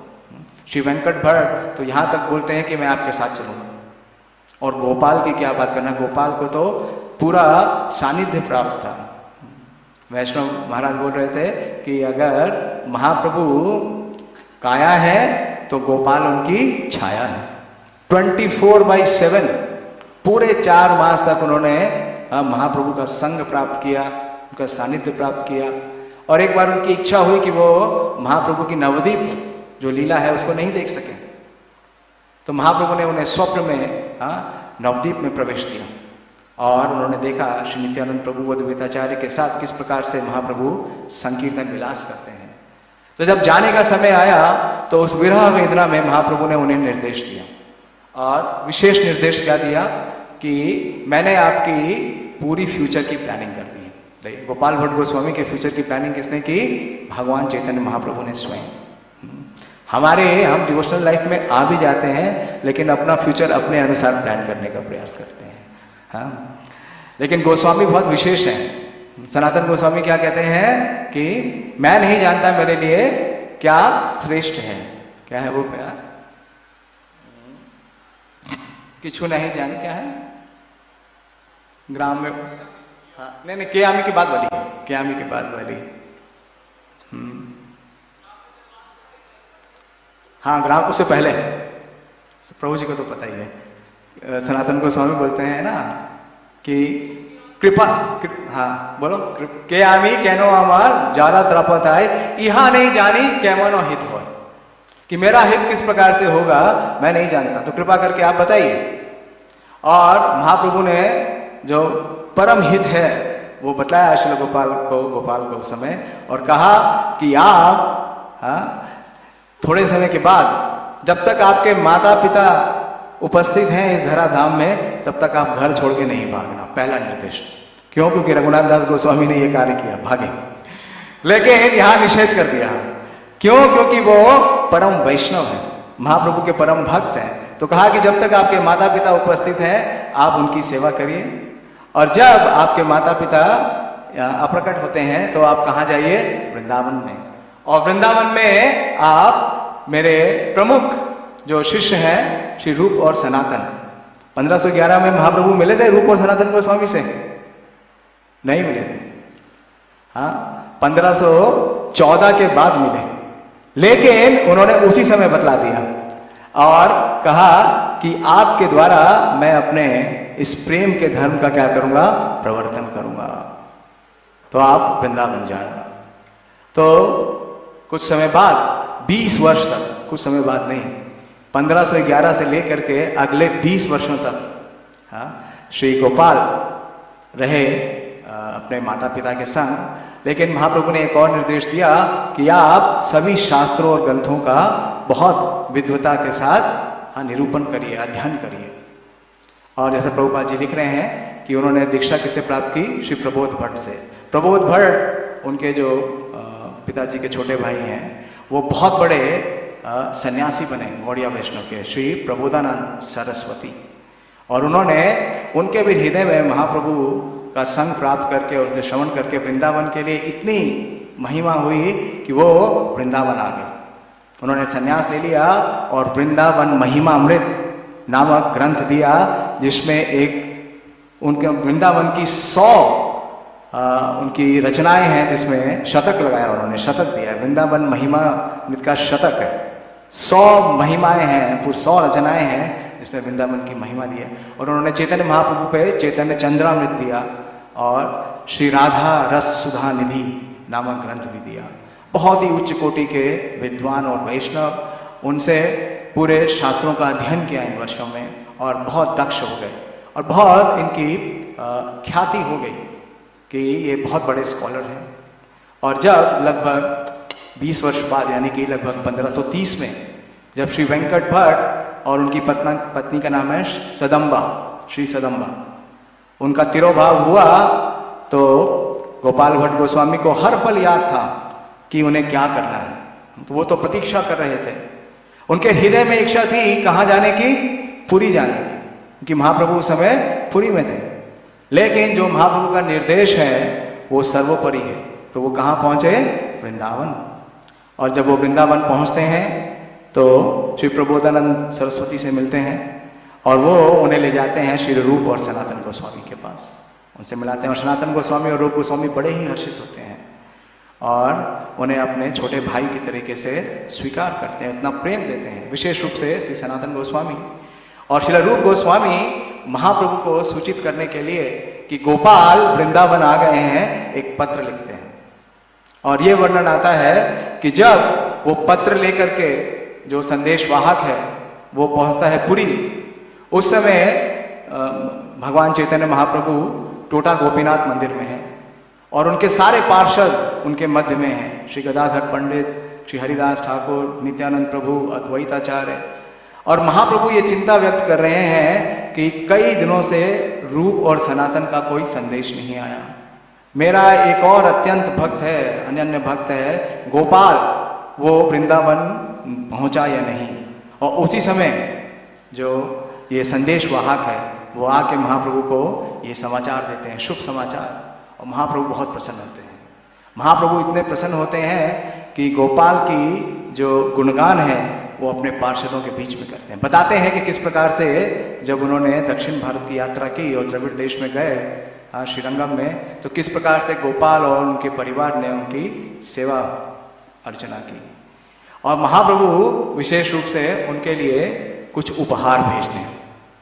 श्री वेंकट भट्ट तो यहाँ तक बोलते हैं कि मैं आपके साथ चलूंगा। और गोपाल की क्या बात करना, गोपाल को तो पूरा सानिध्य प्राप्त था। वैष्णव महाराज बोल रहे थे कि अगर महाप्रभु काया है तो गोपाल उनकी छाया है। 24/7 पूरे 4 मास तक उन्होंने महाप्रभु का संग प्राप्त किया, उनका सानिध्य प्राप्त किया। और एक बार उनकी इच्छा हुई कि वो महाप्रभु की नवदीप जो लीला है उसको नहीं देख सके, तो महाप्रभु ने उन्हें स्वप्न में नवदीप में प्रवेश दिया। और उन्होंने देखा श्री नित्यानंद प्रभु अद्वैताचार्य के साथ किस प्रकार से महाप्रभु संकीर्तन विलास करते हैं। तो जब जाने का समय आया तो उस विरह वेदना में महाप्रभु ने उन्हें निर्देश दिया। और विशेष निर्देश क्या दिया कि मैंने आपकी पूरी फ्यूचर की प्लानिंग कर दी। देखिए, गोपाल भट्ट गोस्वामी के फ्यूचर की प्लानिंग किसने की? भगवान चैतन्य महाप्रभु ने स्वयं। हम डिवोशनल लाइफ में आ भी जाते हैं, लेकिन अपना फ्यूचर अपने अनुसार प्लान करने का प्रयास करते हैं। हाँ, लेकिन गोस्वामी बहुत विशेष हैं। सनातन गोस्वामी क्या कहते हैं कि मैं नहीं जानता मेरे लिए क्या श्रेष्ठ है। क्या है वो प्यार? किछु नहीं जाने क्या है ग्राम में। हाँ, नहीं, के आमी की बात वाली, के आमी की बात वाली। हाँ, ग्राम उससे पहले प्रभु जी को तो पता ही है। सनातन गोस्वामी बोलते हैं ना कि कृपा, हाँ बोलो, के आमी कैनो अमर जारा त्रापत आए, यहाँ नहीं जानी कैमनो हित हो, कि मेरा हित किस प्रकार से होगा मैं नहीं जानता, तो कृपा करके आप बताइए। और महाप्रभु ने जो परम हित है वो बताया श्री गोपाल को उस समय, और कहा कि आप थोड़े समय के बाद, जब तक आपके माता पिता उपस्थित हैं इस धरा धाम में, तब तक आप घर छोड़ के नहीं भागना। पहला निर्देश क्यों? क्योंकि रघुनाथ दास गोस्वामी ने यह कार्य किया, भागे। लेकिन यहां निषेध कर दिया। क्यों? क्योंकि वो परम वैष्णव है, महाप्रभु के परम भक्त हैं। तो कहा कि जब तक आपके माता पिता उपस्थित हैं आप उनकी सेवा करिए, और जब आपके माता पिता अप्रकट होते हैं तो आप कहाँ जाइए? वृंदावन में। और वृंदावन में आप मेरे प्रमुख जो शिष्य हैं श्री रूप और सनातन, 1511 में महाप्रभु मिले थे रूप और सनातन गोस्वामी से? नहीं मिले थे। हाँ, 1514 के बाद मिले, लेकिन उन्होंने उसी समय बतला दिया और कहा कि आपके द्वारा मैं अपने इस प्रेम के धर्म का क्या करूंगा? प्रवर्तन करूंगा। तो आप वृंदावन जाना। तो कुछ समय बाद, 20 वर्ष तक, कुछ समय बाद नहीं, 1511 से लेकर के अगले 20 वर्षों तक, हाँ, श्री गोपाल रहे अपने माता पिता के संग। लेकिन महाप्रभु ने एक और निर्देश दिया कि आप सभी शास्त्रों और ग्रंथों का बहुत विद्वता के साथ निरूपण करिए, अध्ययन करिए। और जैसे प्रभुपाद जी लिख रहे हैं कि उन्होंने दीक्षा किससे प्राप्त की? श्री प्रबोध भट्ट से। प्रबोध भट्ट उनके जो पिताजी के छोटे भाई हैं, वो बहुत बड़े सन्यासी बने गौड़िया वैष्णव के, श्री प्रबोधानंद सरस्वती। और उन्होंने, उनके भी हृदय में महाप्रभु का संग प्राप्त करके और श्रवण करके वृंदावन के लिए इतनी महिमा हुई कि वो वृंदावन आ गए। उन्होंने संन्यास ले लिया और वृंदावन महिमा अमृत नामक ग्रंथ दिया, जिसमें एक उनके वृंदावन की 100 उनकी रचनाएं हैं, जिसमें शतक लगाया उन्होंने, शतक दिया है। वृंदावन महिमा अमृत का शतक है, 100 महिमाएं हैं, पूरी 100 रचनाएं हैं जिसमें वृंदावन की महिमा दी है। और उन्होंने चैतन्य महाप्रभु पे चैतन्य चंद्रामृत दिया और श्री राधा रस सुधा निधि नामक ग्रंथ भी दिया। बहुत ही उच्च कोटि के विद्वान और वैष्णव, उनसे पूरे शास्त्रों का अध्ययन किया इन वर्षों में और बहुत दक्ष हो गए और बहुत इनकी ख्याति हो गई कि ये बहुत बड़े स्कॉलर हैं। और जब लगभग 20 वर्ष बाद, यानी कि लगभग 1530 में, जब श्री वेंकट भट्ट और उनकी पत्नी का नाम है सदम्बा, श्री सदम्बा, उनका तिरोभाव हुआ, तो गोपाल भट्ट गोस्वामी को हर पल याद था कि उन्हें क्या करना है। तो वो तो प्रतीक्षा कर रहे थे। उनके हृदय में इच्छा थी कहाँ जाने की? पुरी जाने की, क्योंकि महाप्रभु उस समय पुरी में थे। लेकिन जो महाप्रभु का निर्देश है वो सर्वोपरि है, तो वो कहाँ पहुँचे? वृंदावन। और जब वो वृंदावन पहुँचते हैं तो श्री प्रबोधानंद सरस्वती से मिलते हैं और वो उन्हें ले जाते हैं श्री रूप और सनातन गोस्वामी के पास, उनसे मिलाते हैं। और सनातन गोस्वामी और रूप गोस्वामी बड़े ही हर्षित होते हैं और उन्हें अपने छोटे भाई की तरीके से स्वीकार करते हैं, इतना प्रेम देते हैं, विशेष रूप से श्री सनातन गोस्वामी। और श्री रूप गोस्वामी महाप्रभु को सूचित करने के लिए कि गोपाल वृंदावन आ गए हैं, एक पत्र लिखते हैं। और ये वर्णन आता है कि जब वो पत्र लेकर के जो संदेश वाहक है वो पहुंचता है पुरी, उस समय भगवान चैतन्य महाप्रभु टोटा गोपीनाथ मंदिर में हैं और उनके सारे पार्षद उनके मध्य में हैं, श्री गदाधर पंडित, श्री हरिदास ठाकुर, नित्यानंद प्रभु, अद्वैताचार्य। और महाप्रभु ये चिंता व्यक्त कर रहे हैं कि कई दिनों से रूप और सनातन का कोई संदेश नहीं आया। मेरा एक और अत्यंत भक्त है, अनन्य भक्त है गोपाल, वो वृंदावन पहुंचा या नहीं। और उसी समय जो ये संदेश वाहक है वो आके महाप्रभु को ये समाचार देते हैं, शुभ समाचार, और महाप्रभु बहुत प्रसन्न होते हैं। महाप्रभु इतने प्रसन्न होते हैं कि गोपाल की जो गुणगान है वो अपने पार्षदों के बीच में करते हैं, बताते हैं कि किस प्रकार से जब उन्होंने दक्षिण भारत की यात्रा की और द्रविड़ देश में गए श्रीरंगम में, तो किस प्रकार से गोपाल और उनके परिवार ने उनकी सेवा अर्चना की। और महाप्रभु विशेष रूप से उनके लिए कुछ उपहार भेजते हैं,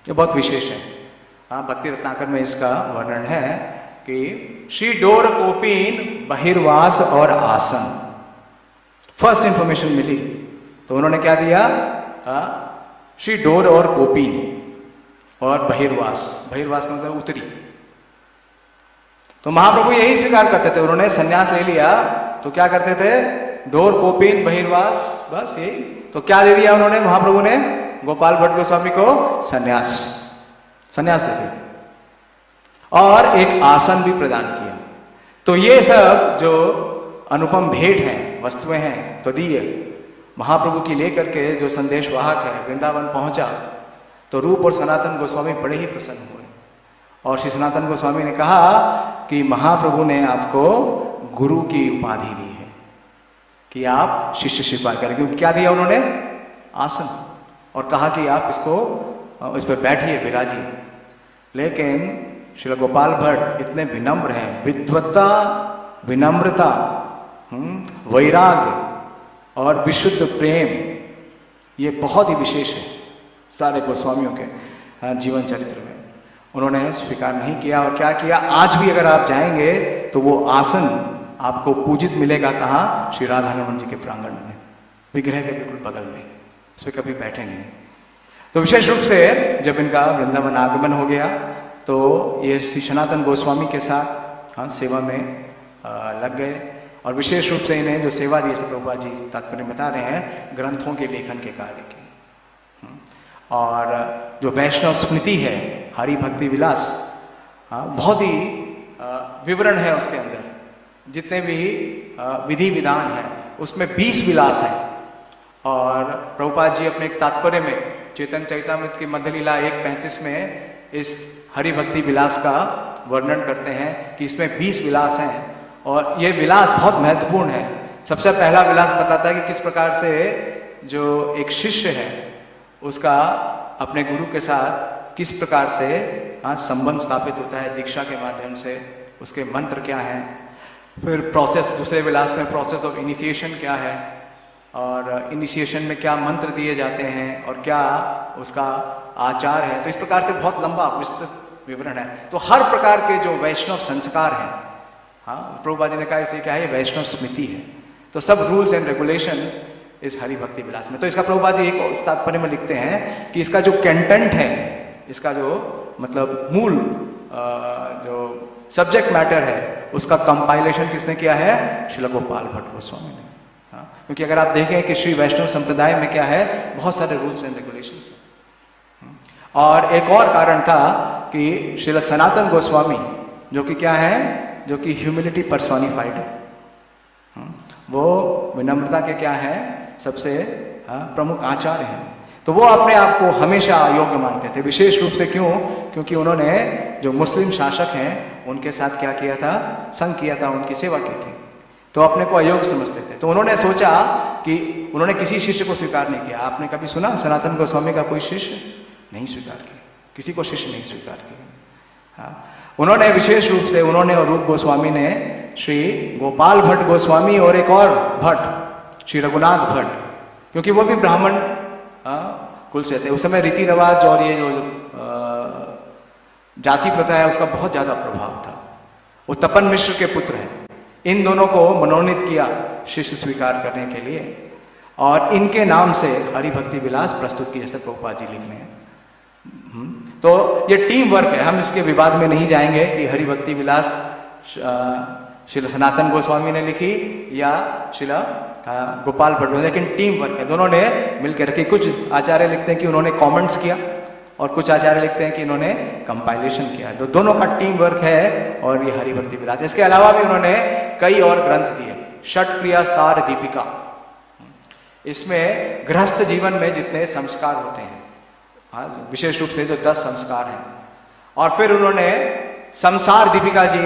ये बहुत विशेष है। भक्ति रत्नाकर में इसका वर्णन है कि श्री डोर कोपीन बहिर्वास और आसन। फर्स्ट इंफॉर्मेशन मिली तो उन्होंने क्या दिया? श्री डोर और कोपीन और बहिर्वास, बहिर्वास का मतलब उत्तरी। तो महाप्रभु यही स्वीकार करते थे। उन्होंने संन्यास ले लिया तो क्या करते थे? डोर कोपीन बहिर्वास, बस यही। तो क्या दे दिया उन्होंने? महाप्रभु ने गोपाल भट्ट गोस्वामी को संन्यास दे दिया। और एक आसन भी प्रदान किया। तो ये सब जो अनुपम भेंट हैं, वस्तुएं हैं, तदीय महाप्रभु की लेकर के जो संदेश वाहक है वृंदावन पहुंचा, तो रूप और सनातन गोस्वामी बड़े ही प्रसन्न हुए। और श्री सनातन गोस्वामी ने कहा कि महाप्रभु ने आपको गुरु की उपाधि दी है कि आप शिष्य स्वीकार करें। क्योंकि क्या दिया उन्होंने? आसन, और कहा कि आप इस पर बैठिए, विराजिए। लेकिन श्री गोपाल भट्ट इतने विनम्र हैं, विद्वत्ता, विनम्रता, वैराग्य और विशुद्ध प्रेम, ये बहुत ही विशेष है सारे गोस्वामियों के जीवन चरित्र में। उन्होंने स्वीकार नहीं किया। और क्या किया? आज भी अगर आप जाएंगे तो वो आसन आपको पूजित मिलेगा। कहाँ? श्री राधा रमन जी के प्रांगण में, विग्रह के बिल्कुल बगल में। उस पर कभी बैठे नहीं। तो विशेष रूप से जब इनका वृंदावन आगमन हो गया तो ये श्री सनातन गोस्वामी के साथ सेवा में लग गए। और विशेष रूप से इन्हें जो सेवा दी, प्रभुपाद जी तात्पर्य बता रहे हैं, ग्रंथों के लेखन के कार्य की। और जो वैष्णव स्मृति है, हरि भक्ति विलास, बहुत ही विवरण है उसके अंदर। जितने भी विधि विधान है उसमें 20 विलास हैं। और प्रभुपाद जी अपने एक तात्पर्य में चैतन्य चरितामृत की मध्य लीला 1:35 में इस हरि भक्ति विलास का वर्णन करते हैं कि इसमें 20 विलास हैं। और ये विलास बहुत महत्वपूर्ण है। सबसे पहला विलास बताता है कि किस प्रकार से जो एक शिष्य है उसका अपने गुरु के साथ किस प्रकार से संबंध स्थापित होता है दीक्षा के माध्यम से, उसके मंत्र क्या हैं। फिर प्रोसेस, दूसरे विलास में प्रोसेस ऑफ इनिशिएशन क्या है, और इनिशिएशन में क्या मंत्र दिए जाते हैं और क्या उसका आचार है। तो इस प्रकार से बहुत लंबा विस्तृत विवरण है। तो हर प्रकार के जो वैष्णव संस्कार हैं, प्रभुपाद जी ने कहा इसे क्या है? वैष्णव स्मृति है। तो सब रूल्स एंड रेगुलेशंस इस हरि भक्ति विलास में। तो इसका प्रभुपाद जी एक तात्पर्य में लिखते हैं कि इसका जो कंटेंट है, इसका जो मतलब मूल जो सब्जेक्ट मैटर है, उसका कंपाइलेशन किसने किया है? श्रील गोपाल भट्ट गोस्वामी ने। क्योंकि अगर आप देखें कि श्री वैष्णव संप्रदाय में क्या है, बहुत सारे रूल्स एंड रेगुलेशंस हैं। और एक और कारण था कि श्रील सनातन गोस्वामी जो कि क्या है, जो कि ह्यूमिलिटी पर्सोनिफाइड है, वो विनम्रता के क्या है? सबसे प्रमुख आचार्य हैं। तो वो अपने आप को हमेशा योग्य मानते थे। विशेष रूप से क्यों? क्योंकि उन्होंने जो मुस्लिम शासक हैं उनके साथ क्या किया था? संग किया था, उनकी सेवा की थी। तो अपने को अयोग्य समझते थे। तो उन्होंने सोचा कि उन्होंने किसी शिष्य को स्वीकार नहीं किया। आपने कभी सुना सनातन गोस्वामी का कोई शिष्य नहीं स्वीकार किया? किसी को शिष्य नहीं स्वीकार किया। उन्होंने विशेष रूप से उन्होंने और रूप गोस्वामी ने श्री गोपाल भट्ट गोस्वामी और एक और भट्ट श्री रघुनाथ भट्ट, क्योंकि वो भी ब्राह्मण कुल से थे। उस समय रीति रिवाज और ये जो जाति प्रथा है उसका बहुत ज्यादा प्रभाव था। वो तपन मिश्र के पुत्र हैं। इन दोनों को मनोनीत किया शिष्य स्वीकार करने के लिए, और इनके नाम से हरि भक्ति विलास प्रस्तुत की, जैसे प्रभुपाद जी लिख रहे हैं। तो ये टीम वर्क है। हम इसके विवाद में नहीं जाएंगे कि हरि भक्ति विलास श्रील सनातन गोस्वामी ने लिखी या श्रील गोपाल भट्ट, लेकिन टीम वर्क है। दोनों ने मिलकर रखी। कुछ आचार्य लिखते हैं कि उन्होंने कमेंट्स किया, और कुछ आचार्य लिखते हैं कि इन्होंने कंपाइलेशन किया। तो दोनों का टीम वर्क है, और ये हरि भक्ति विलास। इसके अलावा भी उन्होंने कई और ग्रंथ दिए। षट क्रिया सार दीपिका, इसमें गृहस्थ जीवन में जितने संस्कार होते हैं, विशेष रूप से जो 10 संस्कार हैं। और फिर उन्होंने संसार दीपिका जी,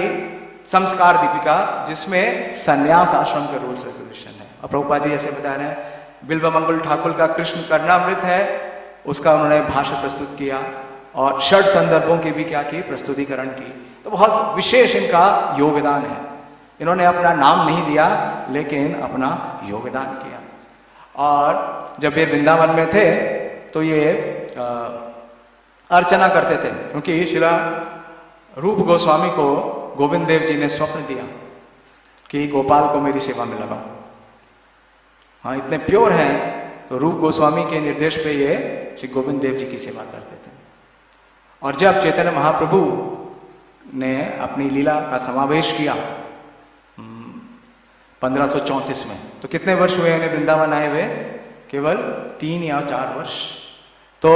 संस्कार दीपिका, जिसमें संन्यास आश्रम के रूल्स रेगुलेशन है। और प्रभुपाद जी ऐसे बता रहे हैं, बिल्व मंगल ठाकुर का कृष्ण कर्णामृत है, उसका उन्होंने भाष्य प्रस्तुत किया, और षट संदर्भों की भी क्या की? प्रस्तुतिकरण की। तो बहुत विशेष इनका योगदान है। इन्होंने अपना नाम नहीं दिया, लेकिन अपना योगदान किया। और जब ये वृंदावन में थे तो ये अर्चना करते थे, क्योंकि शिला रूप गोस्वामी को गोविंद देव जी ने स्वप्न दिया कि गोपाल को मेरी सेवा में लगाओ। इतने प्योर हैं, तो रूप गोस्वामी के निर्देश पे ये श्री गोविंद देव जी की सेवा करते थे। और जब चैतन्य महाप्रभु ने अपनी लीला का समावेश किया 1534 में, तो कितने वर्ष हुए इन्हें वृंदावन आए हुए? केवल 3 या 4 वर्ष। तो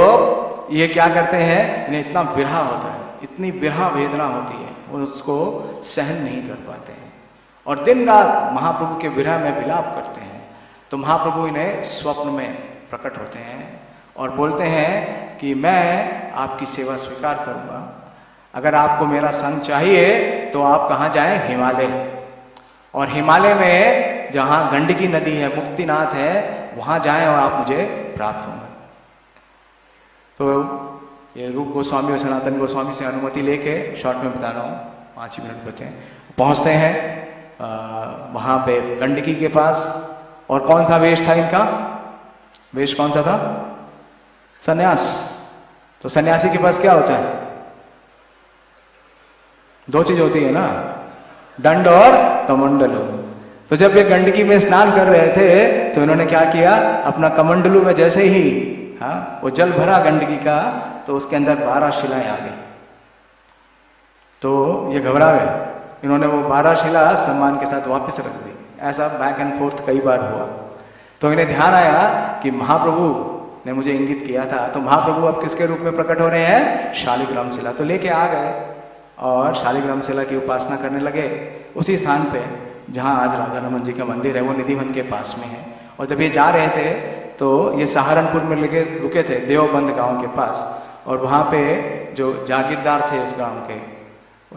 ये क्या करते हैं, इन्हें इतना विरह होता है, इतनी विरह वेदना होती है, वो उसको सहन नहीं कर पाते हैं और दिन रात महाप्रभु के विरह में विलाप करते हैं। तो महाप्रभु इन्हें स्वप्न में प्रकट होते हैं और बोलते हैं कि मैं आपकी सेवा स्वीकार करूंगा, अगर आपको मेरा संग चाहिए तो आप कहाँ जाएं? हिमालय। और हिमालय में जहाँ गंडकी नदी है, मुक्तिनाथ है, वहाँ जाएं और आप मुझे प्राप्त होंगे। तो ये रूप गोस्वामी और सनातन गोस्वामी से अनुमति लेके शॉर्ट में बता रहा हूँ, 5 ही मिनट बचे। पहुँचते हैं वहाँ पे गंडकी के पास। और कौन सा वेश था इनका? वेश कौन सा था? सन्यास। तो सन्यासी के पास क्या होता है? 2 चीज होती है ना, दंड और कमंडलू। तो जब ये गंडकी में स्नान कर रहे थे तो इन्होंने क्या किया, अपना कमंडलू में जैसे ही वो जल भरा गंडकी का, तो उसके अंदर 12 शिलाएं आ गई। तो ये घबरा गए। इन्होंने वो 12 शिला सम्मान के साथ वापस रख दी। ऐसा बैक एंड फोर्थ कई बार हुआ। तो इन्हें ध्यान आया कि महाप्रभु ने मुझे इंगित किया था। तो महाप्रभु अब किसके रूप में प्रकट हो रहे हैं? शालिग्राम शिला। तो लेके आ गए और शालिग्राम शिला की उपासना करने लगे उसी स्थान पे जहाँ आज राधा रमन जी का मंदिर है, वो निधिवन के पास में है। और जब ये जा रहे थे तो ये सहारनपुर में रुके थे, देवबंद गांव के पास। और वहाँ पे जो जागीरदार थे उस गांव के,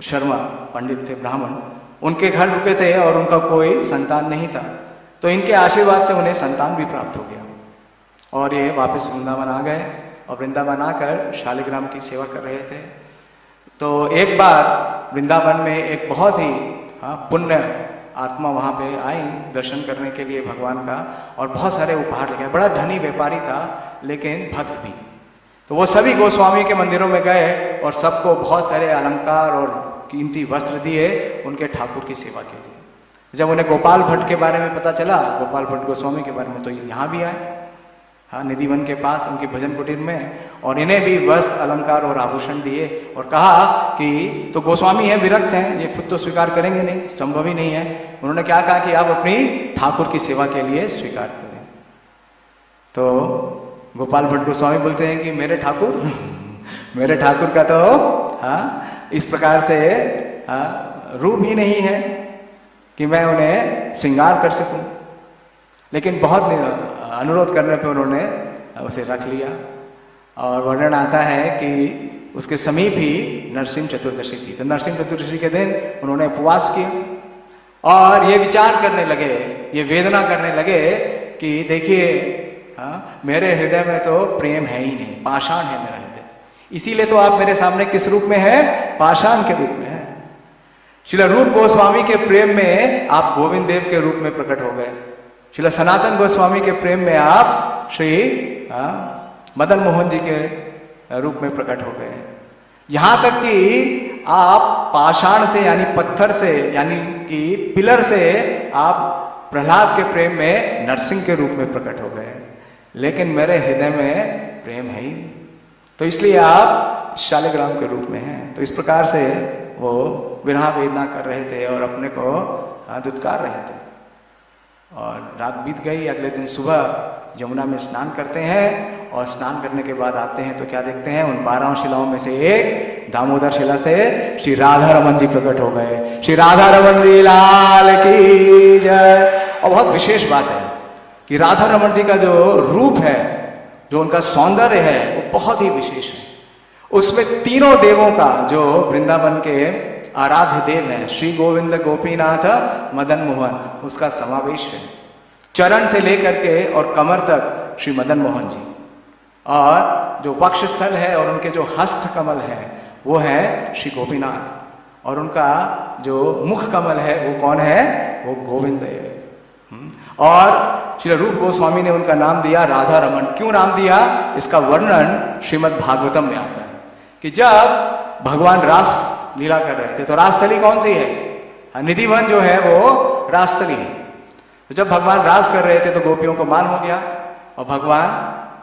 शर्मा पंडित थे, ब्राह्मण, उनके घर रुके थे और उनका कोई संतान नहीं था। तो इनके आशीर्वाद से उन्हें संतान भी प्राप्त हो गया और ये वापस वृंदावन आ गए और वृंदावन आकर शालिग्राम की सेवा कर रहे थे। तो एक बार वृंदावन में एक बहुत ही पुण्य आत्मा वहाँ पे आई दर्शन करने के लिए भगवान का, और बहुत सारे उपहार लेके। बड़ा धनी व्यापारी था लेकिन भक्त भी। तो वो सभी गोस्वामी के मंदिरों में गए और सबको बहुत सारे अलंकार और कीमती वस्त्र दिए उनके ठाकुर की सेवा के लिए। जब उन्हें गोपाल भट्ट के बारे में पता चला, गोपाल भट्ट गोस्वामी के बारे में, तो यहाँ भी आए, निधिवन के पास उनकी भजन कुटीर में, और इन्हें भी वस्त्र अलंकार और आभूषण दिए और कहा कि तो गोस्वामी हैं, विरक्त हैं, ये खुद तो स्वीकार करेंगे नहीं, संभव ही नहीं है। उन्होंने क्या कहा कि आप अपनी ठाकुर की सेवा के लिए स्वीकार करें। तो गोपाल भट्ट गोस्वामी बोलते हैं कि मेरे ठाकुर मेरे ठाकुर का तो इस प्रकार से रूप ही नहीं है कि मैं उन्हें श्रृंगार कर सकूं। लेकिन बहुत अनुरोध करने पे उन्होंने उसे रख लिया। और वर्णन आता है कि उसके समीप ही नरसिंह चतुर्दशी थी। तो नरसिंह चतुर्दशी के दिन उन्होंने उपवास किया और ये विचार करने लगे, ये वेदना करने लगे कि देखिए मेरे हृदय में तो प्रेम है ही नहीं, पाषाण है मेरा हृदय। इसीलिए तो आप मेरे सामने किस रूप में है? पाषाण के रूप में है। श्रील रूप गोस्वामी के प्रेम में आप गोविंद देव के रूप में प्रकट हो गए। श्रील सनातन गोस्वामी के प्रेम में आप श्री मदन मोहन जी के रूप में प्रकट हो गए। यहां तक कि आप पाषाण से यानी पत्थर से यानी कि पिलर से आप प्रहलाद के प्रेम में नरसिंह के रूप में प्रकट हो गए। लेकिन मेरे हृदय में प्रेम है ही नहीं, तो इसलिए आप शालिग्राम के रूप में हैं। तो इस प्रकार से वो विरह वेदना कर रहे थे और अपने को दुत्कार रहे थे। और रात बीत गई। अगले दिन सुबह यमुना में स्नान करते हैं और स्नान करने के बाद आते हैं तो क्या देखते हैं? उन 12 शिलाओं में से एक दामोदर शिला से श्री राधा रमन जी प्रकट हो गए। श्री राधा रमन जी लाल की जय। और बहुत विशेष बात है कि राधा रमन जी का जो रूप है, जो उनका सौंदर्य है, वो बहुत ही विशेष है। उसमें तीनों देवों का, जो वृंदावन के आराध्य देव हैं, श्री गोविंद गोपीनाथ मदन मोहन, उसका समावेश है। चरण से लेकर के और कमर तक श्री मदन मोहन जी, और जो वक्ष स्थल है और उनके जो हस्त कमल है वो है श्री गोपीनाथ, और उनका जो मुख कमल है वो कौन है? वो गोविंद है। और श्री रूप गोस्वामी ने उनका नाम दिया राधा रमन। क्यों नाम दिया? इसका वर्णन श्रीमद् भागवतम में आता है कि जब भगवान रास लीला कर रहे थे तो रासस्थली कौन सी है? निधिवन जो है वो रासस्थली है। तो जब भगवान रास कर रहे थे तो गोपियों को मान हो गया और भगवान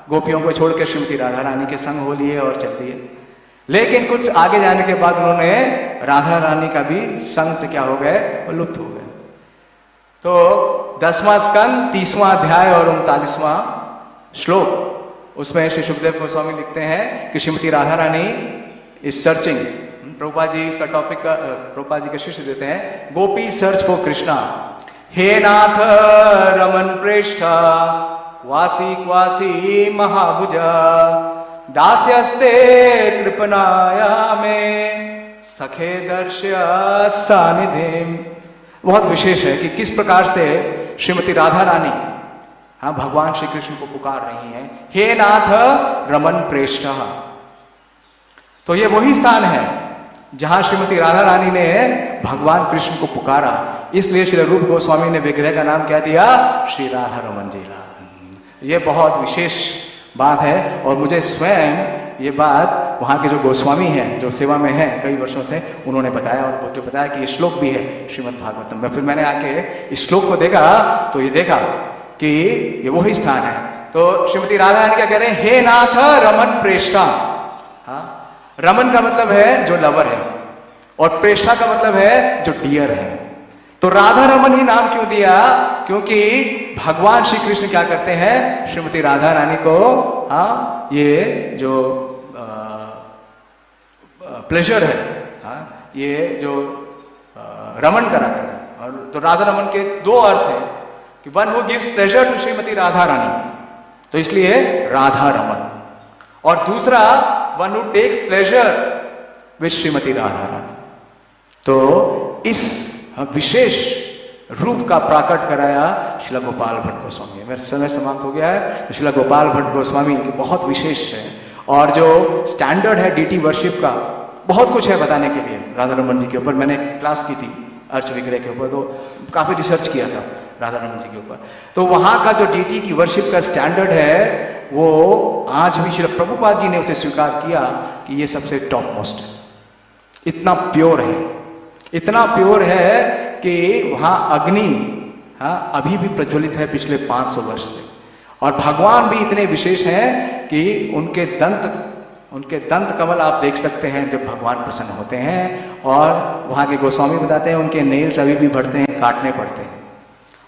गोपियों को छोड़कर श्रीमती राधा रानी के संग हो लिए और चल दिए। लेकिन कुछ आगे जाने के बाद उन्होंने राधा रानी का भी संग से क्या हो गए? वो लुप्त हो गए। तो 10वां स्कंद 30वां अध्याय और 39वां श्लोक, उसमें श्री सुखदेव गोस्वामी लिखते हैं कि श्रीमती राधा रानी इज सर्चिंग प्रभुपाद जी इसका टॉपिक का प्रभुपाद जी का शिष्य देते हैं, गोपी सर्च फॉर कृष्णा, हे नाथ रमन प्रेष्ठा वासी क्वासी महाभुजा दास्यस्ते कृपनाया में सखे दर्श्य सानिधिम। बहुत विशेष है कि किस प्रकार से श्रीमती राधा रानी हाँ भगवान श्री कृष्ण को पुकार रही हैं, हे नाथ रमन प्रेष्ठ। तो ये वही स्थान है जहां श्रीमती राधा रानी ने भगवान कृष्ण को पुकारा, इसलिए श्री रूप गोस्वामी ने विग्रह का नाम क्या दिया, श्री राधा रमन जीला। ये बहुत विशेष बात है और मुझे स्वयं ये बात वहाँ के जो गोस्वामी हैं जो सेवा में हैं कई वर्षों से, उन्होंने बताया और जो बताया कि ये श्लोक भी है श्रीमद् भागवतम में। फिर मैंने आके इस श्लोक को देखा तो ये देखा कि ये वही स्थान है। तो श्रीमती राधा रानी क्या कह रहे हैं, हे नाथ रमन प्रेष्ठा। हाँ, रमन का मतलब है जो लवर है और प्रेष्ठा का मतलब है जो डियर है। तो राधा रमन ही नाम क्यों दिया, क्योंकि भगवान श्री कृष्ण क्या करते हैं, श्रीमती राधा रानी को हाँ ये जो प्लेजर है, हाँ ये जो रमन कराते हैं। और तो राधा रमन के दो अर्थ हैं कि one who gives pleasure to Shrimati Radha Rani, तो इसलिए राधा रमन, और दूसरा one who takes pleasure with Shrimati Radha Rani. तो इस विशेष रूप का प्राकट कराया श्रील गोपाल भट्ट गोस्वामी। मेरा समय समाप्त हो गया है, तो श्रील गोपाल भट्ट गोस्वामी बहुत विशेष है और जो स्टैंडर्ड है डीटी वर्शिप का, बहुत कुछ है बताने के लिए राधा रमन जी के ऊपर। मैंने क्लास की थी अर्च विग्रह के ऊपर, तो काफी रिसर्च किया था राधा रमन जी के ऊपर। तो वहां का जो डीटी की वर्शिप का स्टैंडर्ड है वो आज भी श्री प्रभुपाद जी ने उसे स्वीकार किया कि ये सबसे टॉप मोस्ट है। इतना प्योर है, इतना प्योर है कि वहां अग्नि हाँ अभी भी प्रज्वलित है पिछले 500 वर्ष से। और भगवान भी इतने विशेष हैं कि उनके दंत कमल आप देख सकते हैं जब भगवान प्रसन्न होते हैं। और वहाँ के गोस्वामी बताते हैं उनके नेल्स अभी भी बढ़ते हैं, काटने पड़ते हैं।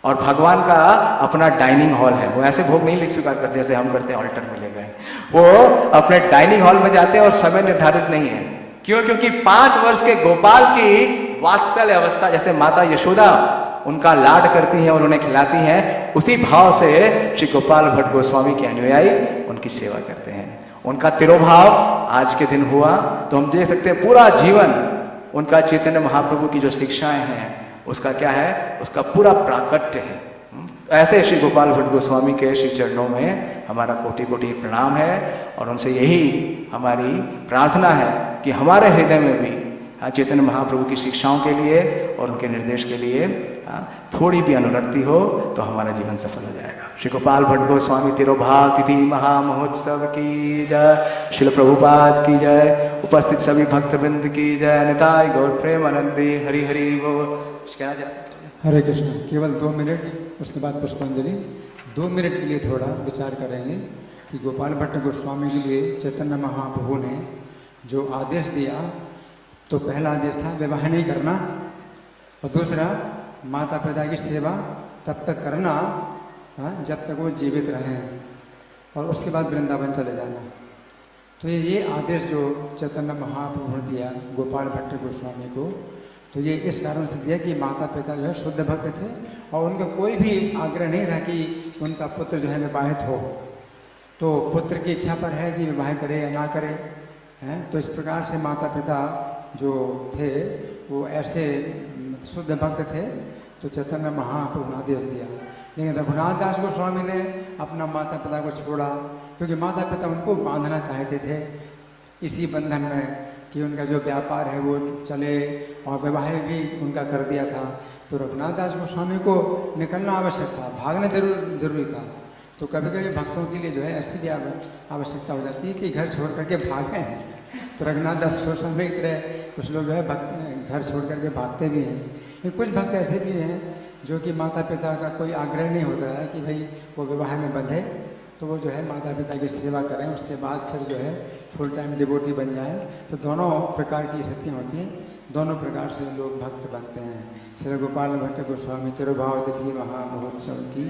और भगवान का अपना डाइनिंग हॉल है, वो ऐसे भोग नहीं स्वीकार करते जैसे हम करते हैं ऑल्टर में ले गए, वो अपने डाइनिंग हॉल में जाते हैं और समय निर्धारित नहीं है। क्यों? क्योंकि 5 वर्ष के गोपाल की वात्सल्य अवस्था, जैसे माता यशोदा उनका लाड करती हैं और उन्हें खिलाती हैं, उसी भाव से श्री गोपाल भट्ट गोस्वामी के अनुयायी उनकी सेवा करते हैं। उनका तिरोभाव आज के दिन हुआ तो हम देख सकते हैं पूरा जीवन उनका चैतन्य महाप्रभु की जो शिक्षाएं हैं उसका क्या है, उसका पूरा प्राकट्य है। ऐसे श्री गोपाल भट्ट गोस्वामी के श्री चरणों में हमारा कोटि कोटि प्रणाम है और उनसे यही हमारी प्रार्थना है कि हमारे हृदय में भी चैतन्य महाप्रभु की शिक्षाओं के लिए और उनके निर्देश के लिए थोड़ी भी अनुरक्ति हो तो हमारा जीवन सफल हो जाएगा। श्री गोपाल भट्ट गोस्वामी तिरोभाव तिथि महामहोत्सव की जय, श्रील प्रभुपाद की जय, उपस्थित सभी भक्तवृंद की जय, निताय गौर प्रेमानंदी, हरि हरि बोल। कहना चाहते हैं? हरे कृष्ण। केवल 2 मिनट, उसके बाद पुष्पांजलि। 2 मिनट के लिए थोड़ा विचार करेंगे कि गोपाल भट्ट गोस्वामी के लिए चैतन्य महाप्रभु ने जो आदेश दिया, तो पहला आदेश था विवाह नहीं करना, और दूसरा माता पिता की सेवा तब तक करना जब तक वो जीवित रहें, और उसके बाद वृंदावन चले जाना। तो ये आदेश जो चैतन्य महाप्रभु ने दिया गोपाल भट्ट गोस्वामी को, तो ये इस कारण से दिया कि माता पिता जो है शुद्ध भक्त थे और उनका कोई भी आग्रह नहीं था कि उनका पुत्र जो है विवाहित हो। तो पुत्र की इच्छा पर है कि विवाह करे या ना करे, हैं। तो इस प्रकार से माता पिता जो थे वो ऐसे शुद्ध भक्त थे, तो चैतन्य महाप्रभु ने आदेश दिया। लेकिन रघुनाथ दास गोस्वामी ने अपना माता पिता को छोड़ा, क्योंकि माता पिता उनको बांधना चाहते थे इसी बंधन में कि उनका जो व्यापार है वो चले, और विवाह भी उनका कर दिया था। तो रघुनाथ दास गोस्वामी को निकलना आवश्यक था, भागना जरूरी था। तो कभी कभी भक्तों के लिए जो है ऐसी भी आवश्यकता हो जाती है कि घर छोड़ करके भागें। तो रघुनाथ दास गोस्वामी की तरह कुछ लोग जो है घर छोड़ करके भागते भी हैं। लेकिन कुछ भक्त ऐसे भी हैं जो कि माता पिता का कोई आग्रह नहीं होता है कि भाई वो विवाह में बंधे, तो वो जो है माता पिता की सेवा करें, उसके बाद फिर जो है फुल टाइम डिवोटी बन जाए। तो दोनों प्रकार की स्थितियाँ होती हैं, दोनों प्रकार से लोग भक्त बनते हैं। श्री गोपाल भट्ट गोस्वामी तिरुभाव तिथि महामहोत्सव की